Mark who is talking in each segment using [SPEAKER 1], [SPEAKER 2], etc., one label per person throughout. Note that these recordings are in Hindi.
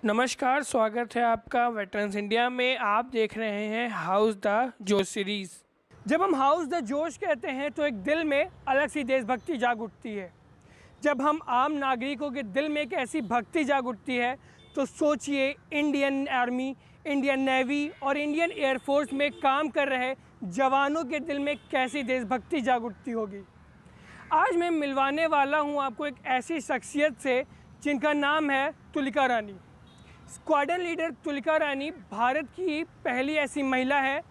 [SPEAKER 1] नमस्कार, स्वागत है आपका वेटरन्स इंडिया में। आप देख रहे हैं हाउस द जोश सीरीज़। जब हम हाउस द जोश कहते हैं तो एक दिल में अलग सी देशभक्ति जाग उठती है। जब हम आम नागरिकों के दिल में एक ऐसी भक्ति जाग उठती है तो सोचिए इंडियन आर्मी, इंडियन नेवी और इंडियन एयरफोर्स में काम कर रहे जवानों के दिल में कैसी देशभक्ति जाग उठती होगी। आज मैं मिलवाने वाला हूं आपको एक ऐसी शख्सियत से जिनका नाम है तुलिका रानी। स्क्वाड्रन लीडर तुलिका रानी भारत की पहली ऐसी महिला है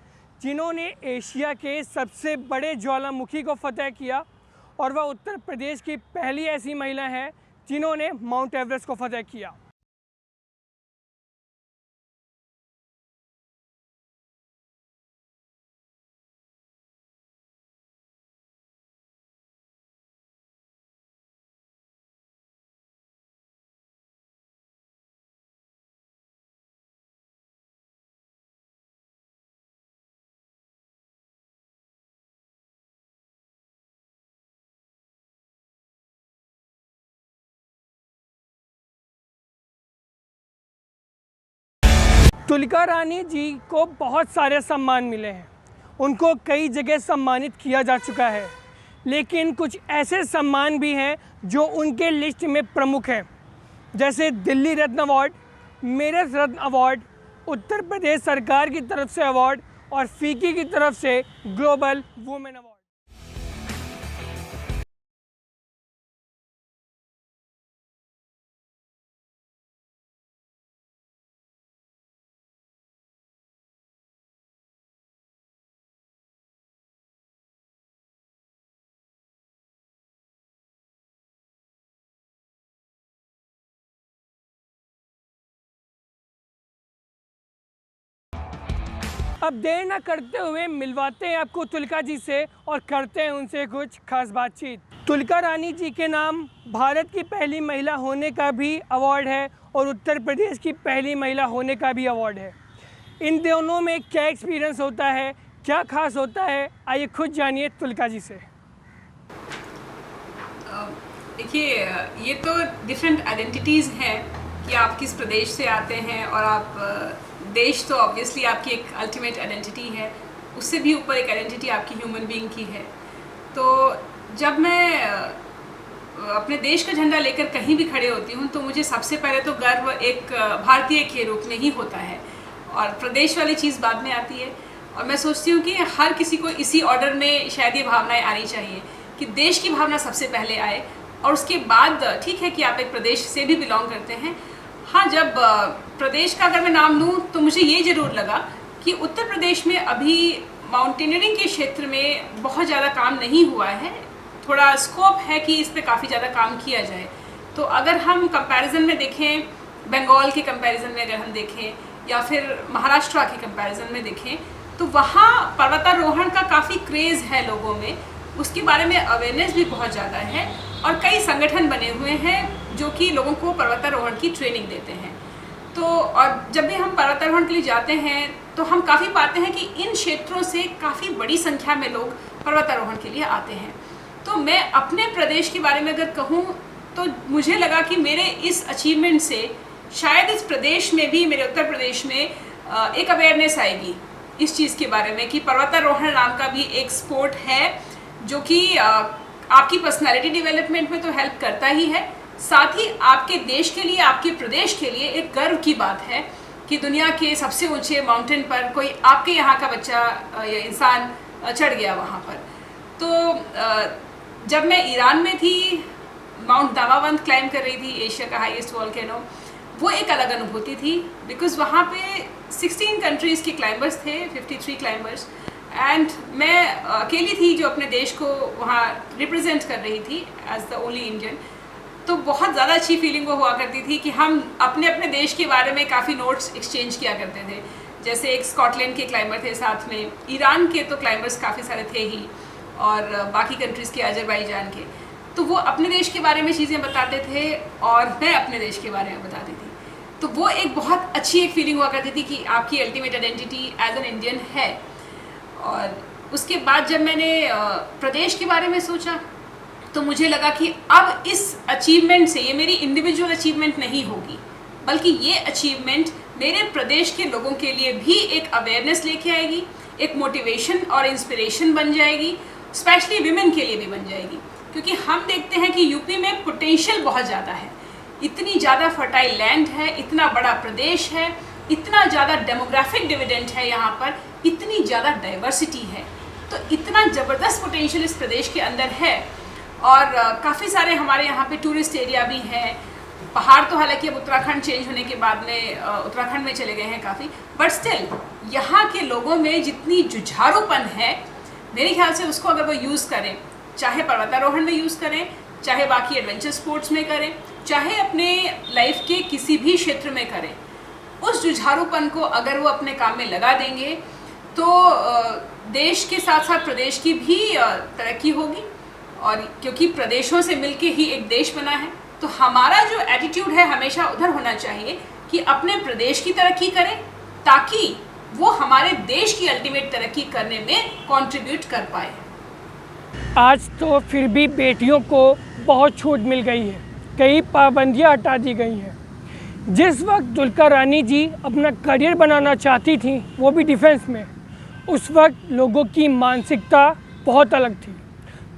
[SPEAKER 1] जिन्होंने एशिया के सबसे बड़े ज्वालामुखी को फतह किया और वह उत्तर प्रदेश की पहली ऐसी महिला है जिन्होंने माउंट एवरेस्ट को फतह किया। तुलिका रानी जी को बहुत सारे सम्मान मिले हैं, उनको कई जगह सम्मानित किया जा चुका है, लेकिन कुछ ऐसे सम्मान भी हैं जो उनके लिस्ट में प्रमुख हैं, जैसे दिल्ली रत्न अवार्ड, मेरठ रत्न अवार्ड, उत्तर प्रदेश सरकार की तरफ से अवार्ड और फीकी की तरफ से ग्लोबल वुमेन अवार्ड। अब देर न करते हुए मिलवाते हैं आपको तुलिका जी से और करते हैं उनसे कुछ खास बातचीत। तुलिका रानी जी के नाम भारत की पहली महिला होने का भी अवार्ड है और उत्तर प्रदेश की पहली महिला होने का भी अवार्ड है। इन दोनों में क्या एक्सपीरियंस होता है, क्या खास होता है, आइए खुद जानिए तुलिका जी से।
[SPEAKER 2] देखिए, ये तो डिफरेंट आइडेंटिटीज़ हैं कि आप किस प्रदेश से आते हैं और आप देश तो ऑब्वियसली आपकी एक अल्टीमेट आइडेंटिटी है, उससे भी ऊपर एक आइडेंटिटी आपकी ह्यूमन बीइंग की है। तो जब मैं अपने देश का झंडा लेकर कहीं भी खड़े होती हूँ तो मुझे सबसे पहले तो गर्व एक भारतीय के रूप में ही होता है और प्रदेश वाली चीज़ बाद में आती है। और मैं सोचती हूँ कि हर किसी को इसी ऑर्डर में शायद ये भावनाएँ आनी चाहिए कि देश की भावना सबसे पहले आए और उसके बाद ठीक है कि आप एक प्रदेश से भी बिलोंग करते हैं। हाँ, जब प्रदेश का अगर मैं नाम लूँ तो मुझे ये ज़रूर लगा कि उत्तर प्रदेश में अभी माउंटेनियरिंग के क्षेत्र में बहुत ज़्यादा काम नहीं हुआ है, थोड़ा स्कोप है कि इस पर काफ़ी ज़्यादा काम किया जाए। तो अगर हम कंपैरिजन में देखें, बंगाल के कंपैरिजन में अगर हम देखें या फिर महाराष्ट्र के कंपैरिजन में देखें तो वहाँ पर्वतारोहण का काफ़ी क्रेज़ है लोगों में, उसके बारे में अवेयरनेस भी बहुत ज़्यादा है और कई संगठन बने हुए हैं जो कि लोगों को पर्वतारोहण की ट्रेनिंग देते हैं। तो और जब भी हम पर्वतारोहण के लिए जाते हैं तो हम काफ़ी पाते हैं कि इन क्षेत्रों से काफ़ी बड़ी संख्या में लोग पर्वतारोहण के लिए आते हैं। तो मैं अपने प्रदेश के बारे में अगर कहूँ तो मुझे लगा कि मेरे इस अचीवमेंट से शायद इस प्रदेश में भी, मेरे उत्तर प्रदेश में एक अवेयरनेस आएगी इस चीज़ के बारे में कि पर्वतारोहण नाम का भी एक स्पोर्ट है जो कि आपकी पर्सनालिटी डेवलपमेंट में तो हेल्प करता ही है, साथ ही आपके देश के लिए, आपके प्रदेश के लिए एक गर्व की बात है कि दुनिया के सबसे ऊंचे माउंटेन पर कोई आपके यहाँ का बच्चा या इंसान चढ़ गया वहाँ पर। तो जब मैं ईरान में थी, माउंट दामावंत क्लाइंब कर रही थी, एशिया का हाईएस्ट वॉल्केनो, वो एक अलग अनुभूति थी बिकॉज़ वहाँ पे 16 कंट्रीज़ के क्लाइंबर्स थे, 53 क्लाइंबर्स, एंड मैं अकेली थी जो अपने देश को वहाँ रिप्रेजेंट कर रही थी एज द ओनली इंडियन। तो बहुत ज़्यादा अच्छी फीलिंग वो हुआ करती थी कि हम अपने अपने देश के बारे में काफ़ी नोट्स एक्सचेंज किया करते थे। जैसे एक स्कॉटलैंड के क्लाइंबर थे साथ में, ईरान के तो क्लाइंबर्स काफ़ी सारे थे ही और बाकी कंट्रीज़ के, अजरबैजान के, तो वो अपने देश के बारे में चीज़ें बताते थे और मैं अपने देश के बारे में बताती थी। तो वो एक बहुत अच्छी एक फीलिंग हुआ करती थी कि आपकी ultimate identity as an Indian है। और उसके बाद जब मैंने प्रदेश के बारे में सोचा तो मुझे लगा कि अब इस अचीवमेंट से, ये मेरी इंडिविजुअल अचीवमेंट नहीं होगी, बल्कि ये अचीवमेंट मेरे प्रदेश के लोगों के लिए भी एक अवेयरनेस लेके आएगी, एक मोटिवेशन और इंस्पिरेशन बन जाएगी, स्पेशली विमेन के लिए भी बन जाएगी। क्योंकि हम देखते हैं कि यूपी में पोटेंशियल बहुत ज़्यादा है, इतनी ज़्यादा फर्टाइल लैंड है, इतना बड़ा प्रदेश है, इतना ज़्यादा डेमोग्राफिक डिविडेंड है यहाँ पर, इतनी ज़्यादा डाइवर्सिटी है, तो इतना ज़बरदस्त पोटेंशियल इस प्रदेश के अंदर है। और काफ़ी सारे हमारे यहाँ पे टूरिस्ट एरिया भी हैं। पहाड़ तो हालांकि अब उत्तराखंड चेंज होने के बाद में उत्तराखंड में चले गए हैं काफ़ी, बट स्टिल यहाँ के लोगों में जितनी जुझारूपन है, मेरे ख्याल से उसको अगर वो यूज़ करें, चाहे पर्वतारोहण में यूज़ करें, चाहे बाकी एडवेंचर स्पोर्ट्स में करें, चाहे अपने लाइफ के किसी भी क्षेत्र में करें, उस जुझारूपन को अगर वो अपने काम में लगा देंगे तो देश के साथ साथ प्रदेश की भी तरक्की होगी। और क्योंकि प्रदेशों से मिलके ही एक देश बना है, तो हमारा जो एटीट्यूड है हमेशा उधर होना चाहिए कि अपने प्रदेश की तरक्की करें ताकि वो हमारे देश की अल्टीमेट तरक्की करने में कंट्रीब्यूट कर पाए।
[SPEAKER 1] आज तो फिर भी बेटियों को बहुत छूट मिल गई है, कई पाबंदियां हटा दी गई हैं। जिस वक्त दुलका रानी जी अपना करियर बनाना चाहती थी, वो भी डिफेंस में, उस वक्त लोगों की मानसिकता बहुत अलग थी।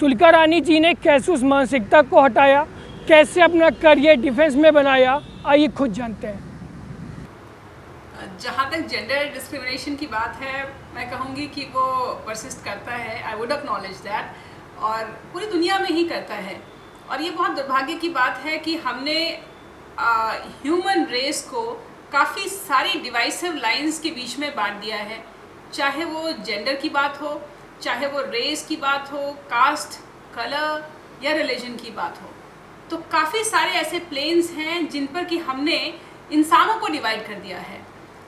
[SPEAKER 1] तुलका रानी जी ने कैसे उस मानसिकता को हटाया, कैसे अपना करियर डिफेंस में बनाया, आइए खुद जानते हैं।
[SPEAKER 2] जहाँ तक जेंडर डिस्क्रिमिनेशन की बात है, मैं कहूँगी कि वो परसिस्ट करता है, आई वुड एक्नॉलेज दैट, और पूरी दुनिया में ही करता है। और ये बहुत दुर्भाग्य की बात है कि हमने ह्यूमन रेस को काफ़ी सारी डिवाइसिव लाइंस के बीच में बांट दिया है, चाहे वो जेंडर की बात हो, चाहे वो रेस की बात हो, कास्ट, कलर या रिलीजन की बात हो। तो काफ़ी सारे ऐसे प्लेन्स हैं जिन पर कि हमने इंसानों को डिवाइड कर दिया है,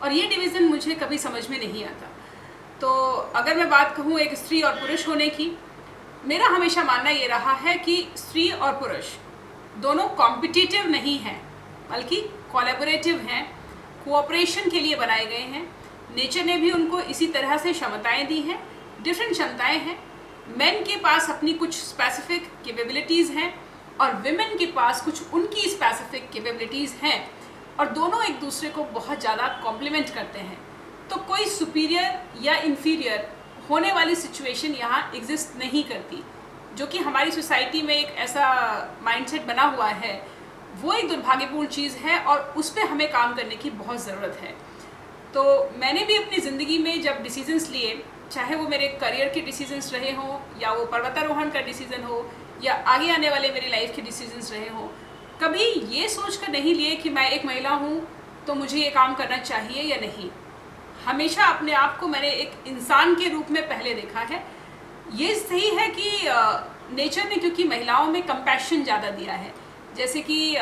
[SPEAKER 2] और ये डिवीज़न मुझे कभी समझ में नहीं आता। तो अगर मैं बात कहूँ एक स्त्री और पुरुष होने की, मेरा हमेशा मानना ये रहा है कि स्त्री और पुरुष दोनों कॉम्पिटिटिव नहीं हैं, बल्कि कोलैबोरेटिव हैं, कोऑपरेशन के लिए बनाए गए हैं। नेचर ने भी उनको इसी तरह से क्षमताएं दी हैं, डिफरेंट क्षमताएं हैं। मेन के पास अपनी कुछ स्पेसिफिक कैपेबिलिटीज़ हैं और विमेन के पास कुछ उनकी स्पेसिफिक कैपेबिलिटीज़ हैं, और दोनों एक दूसरे को बहुत ज़्यादा कॉम्प्लीमेंट करते हैं। तो कोई सुपीरियर या इन्फीरियर होने वाली सिचुएशन यहाँ एग्जिस्ट नहीं करती, जो कि हमारी सोसाइटी में एक ऐसा माइंडसेट बना हुआ है, वो एक दुर्भाग्यपूर्ण चीज़ है और उस पर हमें काम करने की बहुत ज़रूरत है। तो मैंने भी अपनी ज़िंदगी में जब डिसीजंस लिए, चाहे वो मेरे करियर के डिसीजंस रहे हों, या वो पर्वतारोहण का डिसीजन हो, या आगे आने वाले मेरी लाइफ के डिसीजंस रहे हों, कभी ये सोच कर नहीं लिए कि मैं एक महिला हूँ तो मुझे ये काम करना चाहिए या नहीं। हमेशा अपने आप को मैंने एक इंसान के रूप में पहले देखा है। ये सही है कि नेचर ने क्योंकि महिलाओं में कंपैशन ज़्यादा दिया है, जैसे कि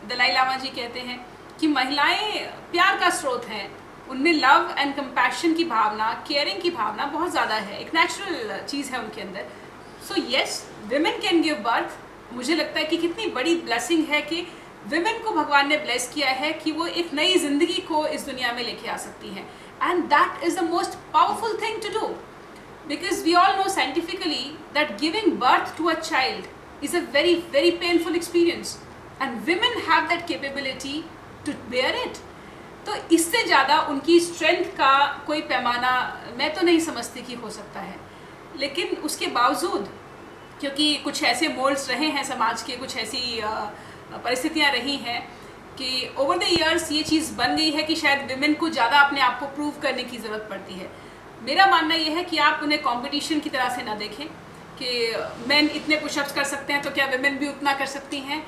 [SPEAKER 2] दलाई लामा जी कहते हैं कि महिलाएं प्यार का स्रोत हैं, उनमें लव एंड कंपैशन की भावना, केयरिंग की भावना बहुत ज़्यादा है, एक नेचुरल चीज़ है उनके अंदर। So yes, women can give birth. मुझे लगता है कि कितनी बड़ी ब्लेसिंग है कि विमेन को भगवान ने ब्लेस किया है कि वो एक नई ज़िंदगी को इस दुनिया में लेके आ सकती हैं, and that is the most powerful thing to do, because we all know scientifically that giving birth to a child is a very very painful experience, and women have that capability to bear it. तो इससे ज़्यादा उनकी स्ट्रेंथ का कोई पैमाना मैं तो नहीं समझती कि हो सकता है। लेकिन उसके बावजूद क्योंकि कुछ ऐसे मोल्ड्स रहे हैं समाज के, कुछ ऐसी परिस्थितियाँ रही हैं कि ओवर द ईयर्स ये चीज़ बन गई है कि शायद विमेन को ज़्यादा अपने आप को प्रूव करने की ज़रूरत पड़ती है। मेरा मानना यह है कि आप उन्हें कंपटीशन की तरह से ना देखें कि मेन इतने पुशअप्स कर सकते हैं तो क्या विमेन भी उतना कर सकती हैं।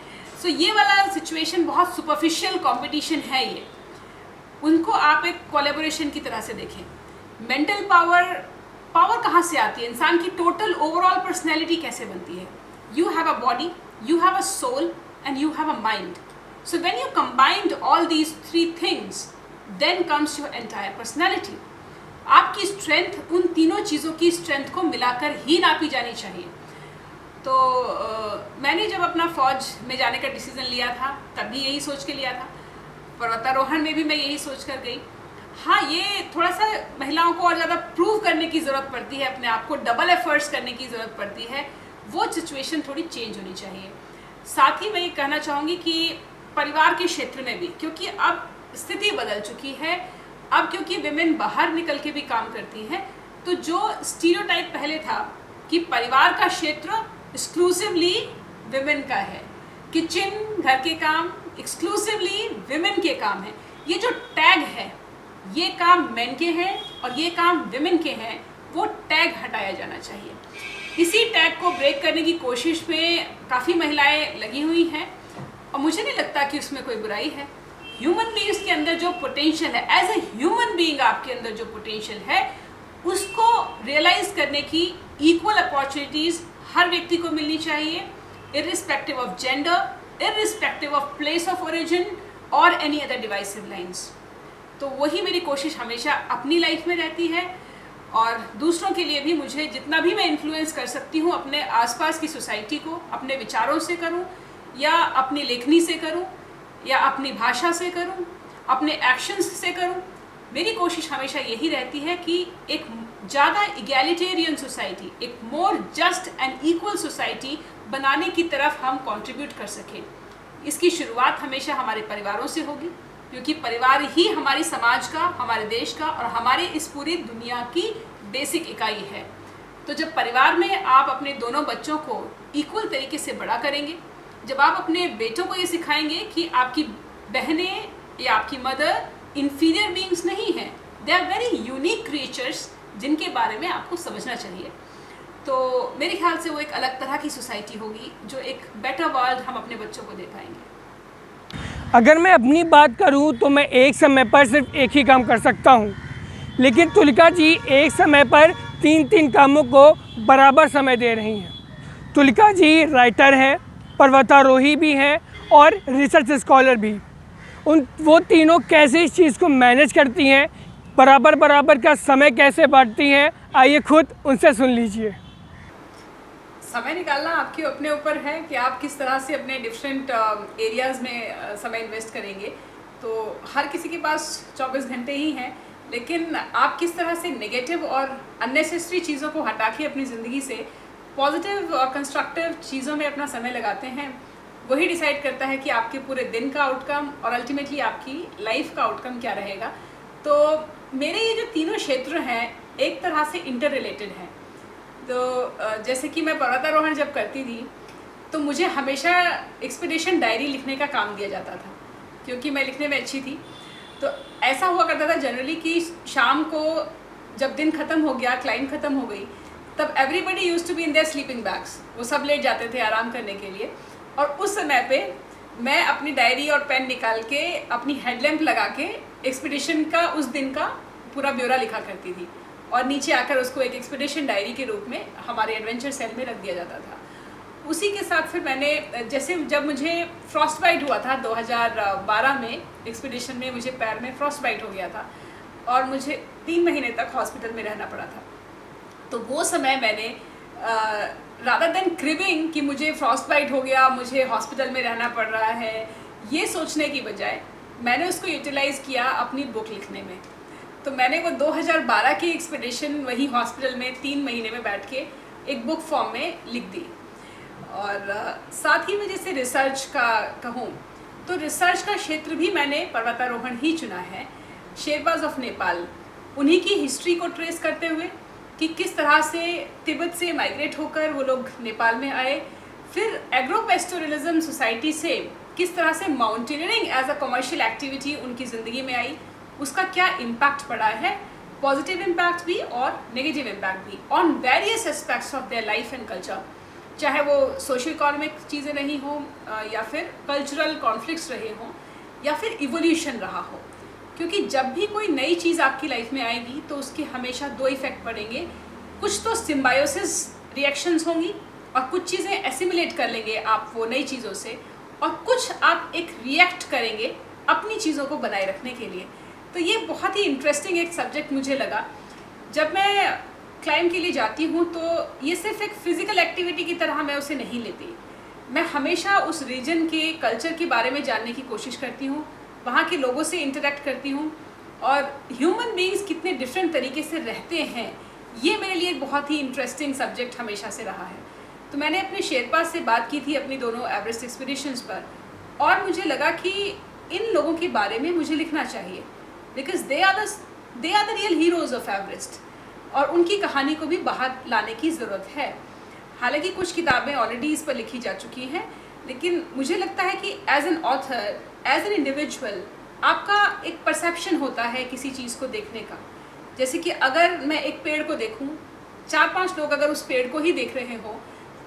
[SPEAKER 2] सो ये वाला सिचुएशन बहुत सुपरफिशियल कंपटीशन है। ये उनको आप एक कोलैबोरेशन की तरह से देखें। मेंटल पावर कहाँ से आती है? इंसान की टोटल ओवरऑल पर्सनैलिटी कैसे बनती है? You have a body, you have a soul and you have a mind. So when you combined all these three things, then comes your entire personality. आपकी स्ट्रेंथ उन तीनों चीज़ों की स्ट्रेंथ को मिलाकर ही नापी जानी चाहिए। तो मैंने जब अपना फ़ौज में जाने का डिसीज़न लिया था तब भी यही सोच के लिया था। पर्वतारोहण में भी मैं यही सोच कर गई। हाँ, ये थोड़ा सा महिलाओं को और ज़्यादा प्रूव करने की ज़रूरत पड़ती है, अपने आप को डबल एफर्ट्स करने की ज़रूरत पड़ती है। वो सिचुएशन थोड़ी चेंज होनी चाहिए। साथ ही मैं ये कहना चाहूँगी कि परिवार के क्षेत्र में भी, क्योंकि अब स्थिति बदल चुकी है। अब क्योंकि विमेन बाहर निकल के भी काम करती हैं, तो जो स्टीरियोटाइप पहले था कि परिवार का क्षेत्र एक्सक्लूसिवली विमेन का है, किचन घर के काम एक्सक्लूसिवली विमेन के काम है, ये जो टैग है ये काम मेन के हैं और ये काम विमेन के हैं, वो टैग हटाया जाना चाहिए। इसी टैग को ब्रेक करने की कोशिश में काफ़ी महिलाएं लगी हुई हैं और मुझे नहीं लगता कि उसमें कोई बुराई है। ह्यूमन बीइंग्स के अंदर जो पोटेंशियल है, एज ए ह्यूमन बीइंग आपके अंदर जो पोटेंशियल है, उसको रियलाइज करने की इक्वल अपॉर्चुनिटीज़ हर व्यक्ति को मिलनी चाहिए, irrespective of gender, irrespective of place of origin और एनी अदर डिवाइसिव लाइन्स। तो वही मेरी कोशिश हमेशा अपनी लाइफ में रहती है और दूसरों के लिए भी मुझे जितना भी मैं इन्फ्लुएंस कर सकती हूँ अपने आसपास की सोसाइटी को अपने विचारों से करूँ या अपनी लेखनी से करूँ या अपनी भाषा से करूँ, अपने एक्शंस से करूँ। मेरी कोशिश हमेशा यही रहती है कि एक ज़्यादा इगैलिटेरियन सोसाइटी, एक more just and equal society बनाने की तरफ हम कंट्रीब्यूट कर सकें। इसकी शुरुआत हमेशा हमारे परिवारों से होगी, क्योंकि परिवार ही हमारी समाज का, हमारे देश का और हमारे इस पूरी दुनिया की बेसिक इकाई है। तो जब परिवार में आप अपने दोनों बच्चों को इक्वल तरीके से बड़ा करेंगे, जब आप अपने बेटों को ये सिखाएंगे कि आपकी बहनें या आपकी मदर इंफीरियर बीइंग्स नहीं हैं, they are very unique creatures जिनके बारे में आपको समझना चाहिए, तो मेरे ख्याल से वो एक अलग तरह की सोसाइटी होगी, जो एक बेटर वर्ल्ड हम अपने बच्चों को दे पाएंगे।
[SPEAKER 1] अगर मैं अपनी बात करूं तो मैं एक समय पर सिर्फ एक ही काम कर सकता हूं, लेकिन तुलिका जी एक समय पर तीन कामों को बराबर समय दे रही हैं। तुलिका जी राइटर हैं, पर्वतारोही भी हैं और रिसर्च स्कॉलर भी। वो तीनों कैसे इस चीज़ को मैनेज करती हैं, बराबर का समय कैसे बांटती हैं, आइए खुद उनसे सुन लीजिए।
[SPEAKER 2] समय निकालना आपके अपने ऊपर है कि आप किस तरह से अपने डिफरेंट एरियाज़ में समय इन्वेस्ट करेंगे। तो हर किसी के पास 24 घंटे ही हैं, लेकिन आप किस तरह से नेगेटिव और अननेसेसरी चीज़ों को हटा के अपनी ज़िंदगी से पॉजिटिव और कंस्ट्रक्टिव चीज़ों में अपना समय लगाते हैं, वही डिसाइड करता है कि आपके पूरे दिन का आउटकम और अल्टीमेटली आपकी लाइफ का आउटकम क्या रहेगा। तो मेरे ये जो तीनों क्षेत्र हैं एक तरह से इंटर रिलेटेड हैं। तो जैसे कि मैं पर्वतारोहण जब करती थी तो मुझे हमेशा एक्सपीडिशन डायरी लिखने का काम दिया जाता था, क्योंकि मैं लिखने में अच्छी थी। तो ऐसा हुआ करता था जनरली कि शाम को जब दिन ख़त्म हो गया, क्लाइंब ख़त्म हो गई, तब everybody used to be in their sleeping bags, वो सब लेट जाते थे आराम करने के लिए। और उस समय पे मैं अपनी डायरी और पेन निकाल के अपनी हेडलैम्प लगा के एक्सपीडिशन का उस दिन का पूरा ब्यौरा लिखा करती थी और नीचे आकर उसको एक एक्सपीडिशन डायरी के रूप में हमारे एडवेंचर सेल में रख दिया जाता था। उसी के साथ फिर मैंने जैसे जब मुझे फ्रॉस्ट बाइट हुआ था 2012 में, एक्सपीडिशन में मुझे पैर में फ्रॉस्ट बाइट हो गया था और मुझे 3 महीने तक हॉस्पिटल में रहना पड़ा था। तो वो समय मैंने रादर देन क्रिबिंग कि मुझे फ्रॉस्ट बाइट हो गया, मुझे हॉस्पिटल में रहना पड़ रहा है, ये सोचने की बजाय मैंने उसको यूटिलाइज़ किया अपनी बुक लिखने में। तो मैंने वो 2012 की एक्सपीडिशन वही हॉस्पिटल में 3 महीने में बैठ के एक बुक फॉर्म में लिख दी। और साथ ही में जैसे रिसर्च का कहूँ तो रिसर्च का क्षेत्र भी मैंने पर्वतारोहण ही चुना है। शेरपाज ऑफ नेपाल, उन्हीं की हिस्ट्री को ट्रेस करते हुए कि किस तरह से तिब्बत से माइग्रेट होकर वो लोग नेपाल में आए, फिर एग्रो पेस्टोरलिज्म सोसाइटी से किस तरह से mountaineering as a commercial activity उनकी ज़िंदगी में आई, उसका क्या इम्पैक्ट पड़ा है, पॉजिटिव इम्पैक्ट भी और नेगेटिव इम्पैक्ट भी on various aspects of their life and culture, चाहे वो सोशल इकोनॉमिक चीज़ें रही हों या फिर कल्चरल कॉन्फ्लिक्ट्स रहे हों या फिर इवोल्यूशन रहा हो। क्योंकि जब भी कोई नई चीज़ आपकी लाइफ में आएगी तो उसके हमेशा 2 इफ़ेक्ट पड़ेंगे। कुछ तो सिम्बायोसिस रिएक्शंस होंगी और कुछ चीज़ें एसिमुलेट कर लेंगे आप वो नई चीज़ों से, और कुछ आप एक रिएक्ट करेंगे अपनी चीज़ों को बनाए रखने के लिए। तो ये बहुत ही इंटरेस्टिंग एक सब्जेक्ट मुझे लगा। जब मैं क्लाइंब के लिए जाती हूँ तो ये सिर्फ एक फ़िज़िकल एक्टिविटी की तरह मैं उसे नहीं लेती, मैं हमेशा उस रीजन के कल्चर के बारे में जानने की कोशिश करती हूँ, वहाँ के लोगों से इंटरेक्ट करती हूँ और ह्यूमन बीइंग्स कितने डिफरेंट तरीके से रहते हैं, ये मेरे लिए बहुत ही इंटरेस्टिंग सब्जेक्ट हमेशा से रहा है। तो मैंने अपने शेरपा से बात की थी अपनी दोनों एवरेस्ट एक्सपीडिशंस पर, और मुझे लगा कि इन लोगों के बारे में मुझे लिखना चाहिए, because they are the real heroes of Everest, और उनकी कहानी को भी बाहर लाने की ज़रूरत है। हालांकि कुछ किताबें ऑलरेडी इस पर लिखी जा चुकी हैं, लेकिन मुझे लगता है कि as an author, as an individual, आपका एक परसेप्शन होता है किसी चीज़ को देखने का। जैसे कि अगर मैं एक पेड़ को देखूं, 4-5 लोग अगर उस पेड़ को ही देख रहे हो,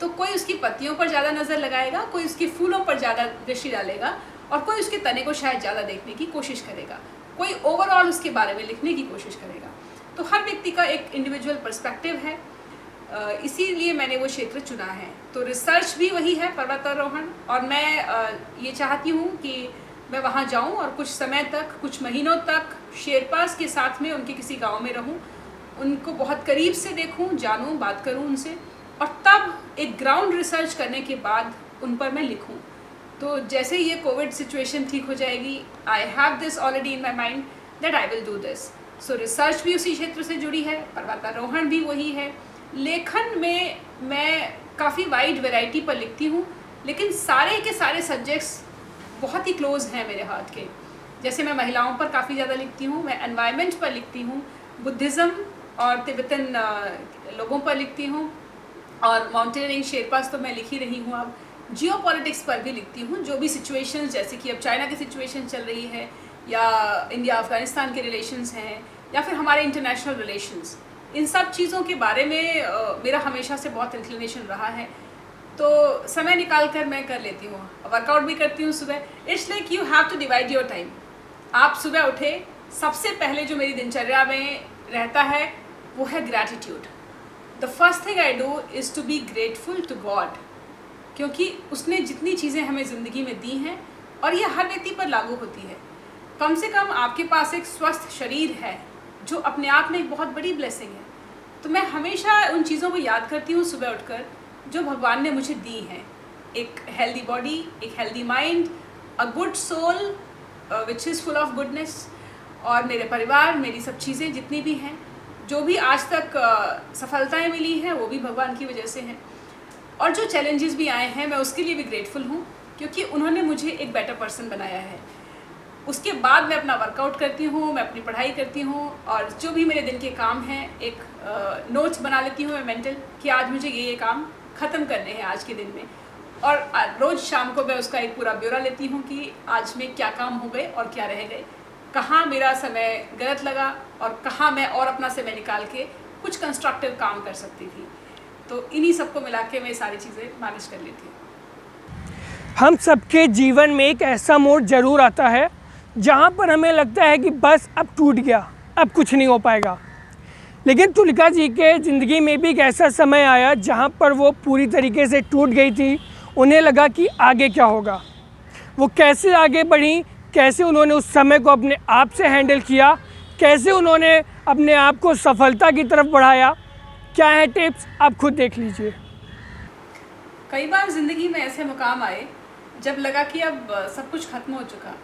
[SPEAKER 2] तो कोई उसकी पत्तियों पर ज़्यादा नज़र लगाएगा, कोई उसके फूलों पर ज़्यादा दृष्टि डालेगा, और कोई उसके तने को शायद ज़्यादा देखने की कोशिश करेगा, कोई ओवरऑल उसके बारे में लिखने की कोशिश करेगा। तो हर व्यक्ति का एक इंडिविजुअल पर्सपेक्टिव है, इसीलिए मैंने वो क्षेत्र चुना है। तो रिसर्च भी वही है, पर्वतारोहण, और मैं ये चाहती हूँ कि मैं वहाँ जाऊँ और कुछ समय तक, कुछ महीनों तक शेरपास के साथ में उनके किसी गांव में रहूँ, उनको बहुत करीब से देखूँ, जानूँ, बात करूँ उनसे, और तब एक ग्राउंड रिसर्च करने के बाद उन पर मैं लिखूँ। तो जैसे ये कोविड सिचुएशन ठीक हो जाएगी, I have this already in my mind that I will do this. So research भी उसी क्षेत्र से जुड़ी है, पर्वतारोहण भी वही है। लेखन में मैं काफ़ी वाइड वैरायटी पर लिखती हूँ, लेकिन सारे के सारे सब्जेक्ट्स बहुत ही क्लोज हैं मेरे हार्ट के। जैसे मैं महिलाओं पर काफ़ी ज़्यादा लिखती हूँ, मैं एनवायरनमेंट पर लिखती हूँ, बुद्धिज़्म और तिब्बतन लोगों पर लिखती हूँ, और माउंटेनियरिंग, शेरपास तो मैं लिख ही रही हूँ। अब जियो पॉलिटिक्स पर भी लिखती हूँ, जो भी सिचुएशंस, जैसे कि अब चाइना की सिचुएशन चल रही है, या इंडिया अफ़गानिस्तान के रिलेशंस हैं, या फिर हमारे इंटरनेशनल रिलेशंस, इन सब चीज़ों के बारे में मेरा हमेशा से बहुत इंक्लिनेशन रहा है। तो समय निकाल कर मैं कर लेती हूँ, वर्कआउट भी करती हूँ सुबह। It's like you have to divide your time. आप सुबह उठे, सबसे पहले जो मेरी दिनचर्या में रहता है वो है gratitude. The first thing I do is to be grateful to God, क्योंकि उसने जितनी चीज़ें हमें ज़िंदगी में दी हैं, और ये हर व्यक्ति पर लागू होती है। कम से कम आपके पास एक स्वस्थ शरीर है, जो अपने आप में एक बहुत बड़ी ब्लेसिंग है। तो मैं हमेशा उन चीज़ों को याद करती हूँ सुबह उठकर, जो भगवान ने मुझे दी हैं। एक हेल्दी बॉडी, एक healthy mind, a good soul which is full of goodness, और मेरे परिवार, मेरी सब चीज़ें जितनी भी हैं, जो भी आज तक सफलताएं मिली हैं, वो भी भगवान की वजह से हैं। और जो चैलेंजेस भी आए हैं, मैं उसके लिए भी ग्रेटफुल हूँ, क्योंकि उन्होंने मुझे एक बेटर पर्सन बनाया है। उसके बाद मैं अपना वर्कआउट करती हूँ, मैं अपनी पढ़ाई करती हूँ, और जो भी मेरे दिन के काम हैं, एक नोट्स बना लेती हूँ मैं मेंटल, कि आज मुझे ये काम ख़त्म करने हैं आज के दिन में। और रोज़ शाम को मैं उसका एक पूरा ब्यौरा लेती हूँ कि आज में क्या काम हो गए और क्या रह गए, कहाँ मेरा समय गलत लगा, और कहाँ मैं और अपना समय निकाल के कुछ कंस्ट्रक्टिव काम कर सकती थी। तो इन्हीं सबको मिला के मैं सारी चीज़ें मैनेज कर लेती हूँ।
[SPEAKER 1] हम सबके जीवन में एक ऐसा मोड़ ज़रूर आता है जहाँ पर हमें लगता है कि बस अब टूट गया, अब कुछ नहीं हो पाएगा। लेकिन तुलिका जी के ज़िंदगी में भी एक ऐसा समय आया जहाँ पर वो पूरी तरीके से टूट गई थी। उन्हें लगा कि आगे क्या होगा, वो कैसे आगे बढ़ी, कैसे उन्होंने उस समय को अपने आप से हैंडल किया, कैसे उन्होंने अपने आप को सफलता की तरफ बढ़ाया, क्या है टिप्स, आप खुद देख लीजिए।
[SPEAKER 2] कई बार ज़िंदगी में ऐसे मुकाम आए जब लगा कि अब सब कुछ ख़त्म हो चुका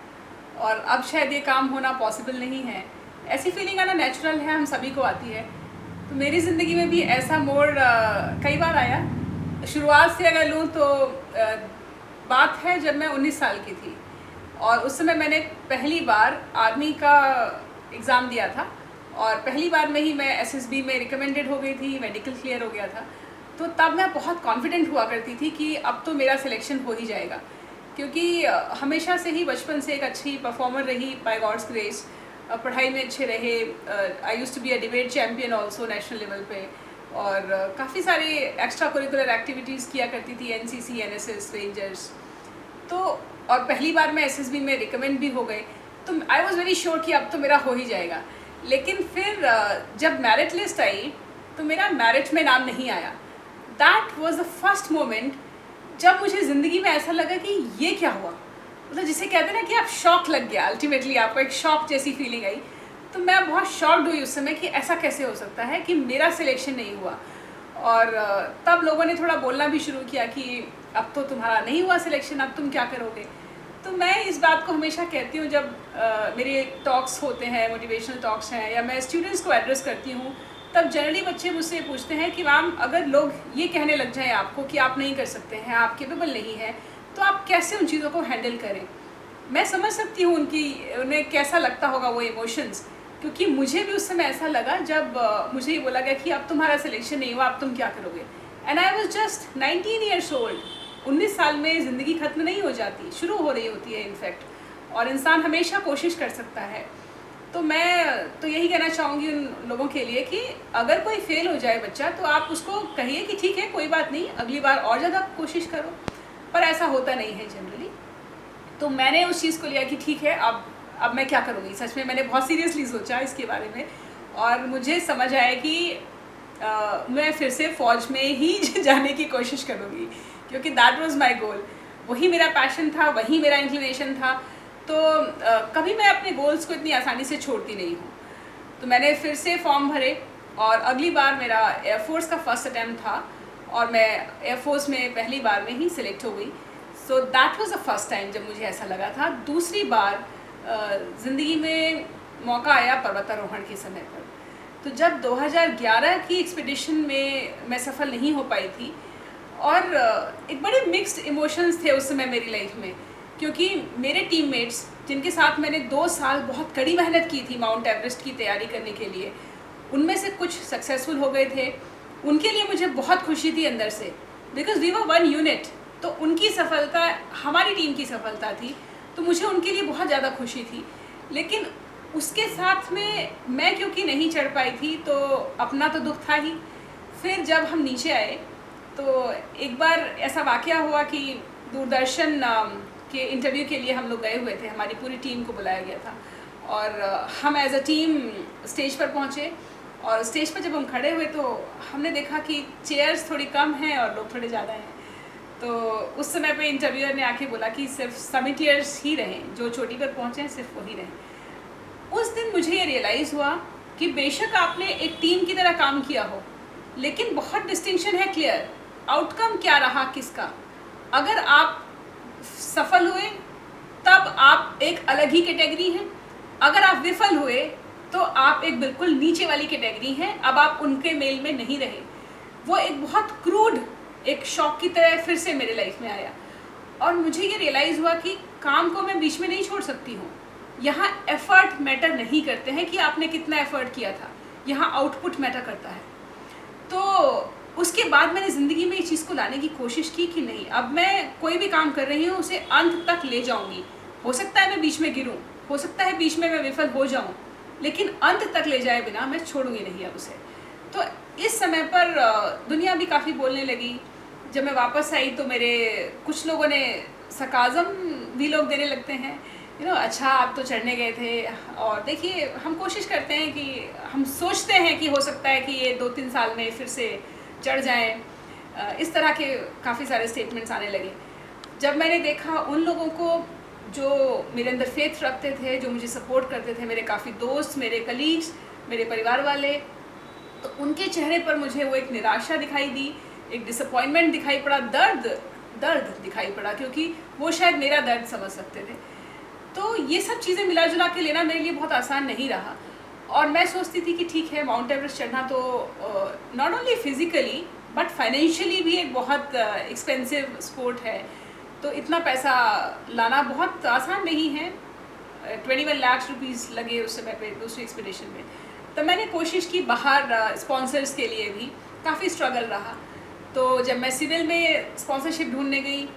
[SPEAKER 2] और अब शायद ये काम होना पॉसिबल नहीं है। ऐसी फीलिंग आना नेचुरल है, हम सभी को आती है। तो मेरी ज़िंदगी में भी ऐसा मोड़ कई बार आया। शुरुआत से अगर लूँ तो बात है जब मैं 19 साल की थी, और उस समय मैंने पहली बार आर्मी का एग्ज़ाम दिया था, और पहली बार में ही मैं एसएसबी में रिकमेंडेड हो गई थी, मेडिकल क्लियर हो गया था। तो तब मैं बहुत कॉन्फिडेंट हुआ करती थी कि अब तो मेरा सिलेक्शन हो ही जाएगा, क्योंकि हमेशा से ही बचपन से एक अच्छी परफॉर्मर रही बाय गॉड्स ग्रेस। पढ़ाई में अच्छे रहे। I used to be a debate champion also national level पे, और काफ़ी सारी एक्स्ट्रा करिकुलर एक्टिविटीज़ किया करती थी, एनसीसी, एनएसएस, रेंजर्स। तो और पहली बार में एसएसबी में रिकमेंड भी हो गए, तो आई वॉज वेरी श्योर कि अब तो मेरा हो ही जाएगा। लेकिन फिर जब मेरिट लिस्ट आई तो मेरा मेरिट में नाम नहीं आया। That was the first moment जब मुझे ज़िंदगी में ऐसा लगा कि ये क्या हुआ, मतलब जिसे कहते हैं ना कि आप शॉक लग गया, अल्टीमेटली आपको एक शॉक जैसी फीलिंग आई। तो मैं बहुत शॉक्ड हुई उस समय कि ऐसा कैसे हो सकता है कि मेरा सिलेक्शन नहीं हुआ। और तब लोगों ने थोड़ा बोलना भी शुरू किया कि अब तो तुम्हारा नहीं हुआ सिलेक्शन, अब तुम क्या करोगे। तो मैं इस बात को हमेशा कहती हूँ जब मेरे टॉक्स होते हैं, मोटिवेशनल टॉक्स हैं, या मैं स्टूडेंट्स को एड्रेस करती हूँ, तब जनरली बच्चे मुझसे पूछते हैं कि मैम अगर लोग ये कहने लग जाएं आपको कि आप नहीं कर सकते हैं, आप केपेबल नहीं हैं, तो आप कैसे उन चीज़ों को हैंडल करें। मैं समझ सकती हूँ उन्हें कैसा लगता होगा वो इमोशंस, क्योंकि मुझे भी उस समय ऐसा लगा जब मुझे ये बोला गया कि अब तुम्हारा सिलेक्शन नहीं हुआ, अब तुम क्या करोगे। And I was just 19 years old. 19 साल में ज़िंदगी ख़त्म नहीं हो जाती, शुरू हो रही होती है इनफैक्ट, और इंसान हमेशा कोशिश कर सकता है। तो मैं तो यही कहना चाहूँगी उन लोगों के लिए कि अगर कोई फेल हो जाए बच्चा, तो आप उसको कहिए कि ठीक है, कोई बात नहीं, अगली बार और ज़्यादा कोशिश करो। पर ऐसा होता नहीं है जनरली। तो मैंने उस चीज़ को लिया कि ठीक है, अब मैं क्या करूँगी। सच में मैंने बहुत सीरियसली सोचा इसके बारे में, और मुझे समझ आया कि मैं फिर से फ़ौज में ही जाने की कोशिश करूँगी, क्योंकि दैट वाज माय गोल। वही मेरा पैशन था, वही मेरा इंक्लिनेशन था। तो कभी मैं अपने गोल्स को इतनी आसानी से छोड़ती नहीं हूँ। तो मैंने फिर से फॉर्म भरे, और अगली बार मेरा एयरफोर्स का फर्स्ट अटैम्प्ट था, और मैं एयरफोर्स में पहली बार में ही सिलेक्ट हो गई। So that was the first time जब मुझे ऐसा लगा था। दूसरी बार ज़िंदगी में मौका आया पर्वतारोहण के समय पर। तो जब 2011 की एक्सपीडिशन में मैं सफल नहीं हो पाई थी, और एक बड़े मिक्स्ड इमोशंस थे उस समय मेरी लाइफ में, क्योंकि मेरे टीममेट्स जिनके साथ मैंने 2 साल बहुत कड़ी मेहनत की थी माउंट एवरेस्ट की तैयारी करने के लिए, उनमें से कुछ सक्सेसफुल हो गए थे। उनके लिए मुझे बहुत खुशी थी अंदर से, because we were one unit. तो उनकी सफलता हमारी टीम की सफलता थी, तो मुझे उनके लिए बहुत ज़्यादा खुशी थी। लेकिन उसके साथ में मैं क्योंकि नहीं चढ़ पाई थी, तो अपना तो दुख था ही। फिर जब हम नीचे आए, तो एक बार ऐसा वाक़या हुआ कि दूरदर्शन के इंटरव्यू के लिए हम लोग गए हुए थे, हमारी पूरी टीम को बुलाया गया था, और हम एज अ टीम स्टेज पर पहुँचे। और स्टेज पर जब हम खड़े हुए, तो हमने देखा कि चेयर्स थोड़ी कम हैं और लोग थोड़े ज़्यादा हैं। तो उस समय पे इंटरव्यूअर ने आके बोला कि सिर्फ समिटियर्स ही रहें, जो चोटी पर पहुँचे हैं सिर्फ वही रहें। उस दिन मुझे ये रियलाइज़ हुआ कि बेशक आपने एक टीम की तरह काम किया हो, लेकिन बहुत डिस्टिंक्शन है क्लियर, आउटकम क्या रहा किसका। अगर आप सफल हुए तब आप एक अलग ही कैटेगरी हैं, अगर आप विफल हुए तो आप एक बिल्कुल नीचे वाली कैटेगरी हैं। अब आप उनके मेल में नहीं रहे। वो एक बहुत क्रूड एक शॉक की तरह फिर से मेरे लाइफ में आया, और मुझे ये रियलाइज़ हुआ कि काम को मैं बीच में नहीं छोड़ सकती हूँ। यहाँ एफ़र्ट मैटर नहीं करते हैं कि आपने कितना एफ़र्ट किया था, यहाँ आउटपुट मैटर करता है। तो उसके बाद मैंने ज़िंदगी में इस चीज़ को लाने की कोशिश की कि नहीं, अब मैं कोई भी काम कर रही हूँ उसे अंत तक ले जाऊँगी। हो सकता है मैं बीच में गिरूँ, हो सकता है बीच में मैं विफल हो जाऊँ, लेकिन अंत तक ले जाए बिना मैं छोड़ूंगी नहीं अब उसे। तो इस समय पर दुनिया भी काफ़ी बोलने लगी। जब मैं वापस आई तो मेरे कुछ लोगों ने सरकाज़म भी लोग देने लगते हैं, अच्छा आप तो चढ़ने गए थे, और देखिए हम कोशिश करते हैं कि हम सोचते हैं कि हो सकता है कि ये 2-3 साल में फिर से चढ़ जाएं। इस तरह के काफ़ी सारे स्टेटमेंट्स आने लगे। जब मैंने देखा उन लोगों को जो मेरे अंदर फेथ रखते थे, जो मुझे सपोर्ट करते थे, मेरे काफ़ी दोस्त, मेरे कलीग्स, मेरे परिवार वाले, तो उनके चेहरे पर मुझे वो एक निराशा दिखाई दी, एक डिसअपॉइंटमेंट दिखाई पड़ा, दर्द दिखाई पड़ा, क्योंकि वो शायद मेरा दर्द समझ सकते थे। तो ये सब चीज़ें मिला जुला के लेना मेरे लिए बहुत आसान नहीं रहा, और मैं सोचती थी कि ठीक है, माउंट एवरेस्ट चढ़ना तो not only physically but financially भी एक बहुत एक्सपेंसिव स्पोर्ट है। तो इतना पैसा लाना बहुत आसान नहीं है। 21 लाख रुपीज़ लगे उस समय पे दूसरी एक्सपीडिशन में। तो मैंने कोशिश की, बाहर स्पॉन्सर्स के लिए भी काफ़ी स्ट्रगल रहा। तो जब मैं सिविल में स्पॉन्सरशिप ढूंढने गई,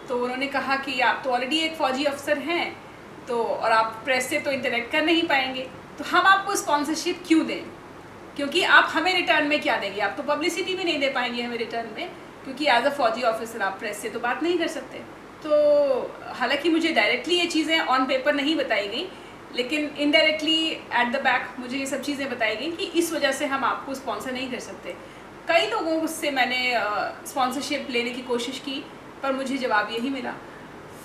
[SPEAKER 2] तो उन्होंने कहा कि आप तो ऑलरेडी एक फ़ौजी अफसर हैं, तो और आप प्रेस से तो इंटरेक्ट कर नहीं पाएंगे, तो हम आपको स्पॉन्सरशिप क्यों दें, क्योंकि आप हमें रिटर्न में क्या देंगे, आप तो पब्लिसिटी भी नहीं दे पाएंगे हमें रिटर्न में, क्योंकि एज अ फ़ौजी ऑफिसर आप प्रेस से तो बात नहीं कर सकते। तो हालांकि मुझे डायरेक्टली ये चीज़ें ऑन पेपर नहीं बताई गई, लेकिन इनडायरेक्टली एट द बैक मुझे ये सब चीज़ें बताई गई कि इस वजह से हम आपको स्पॉन्सर नहीं कर सकते। कई लोगों से मैंने स्पॉन्सरशिप लेने की कोशिश की, पर मुझे जवाब यही मिला,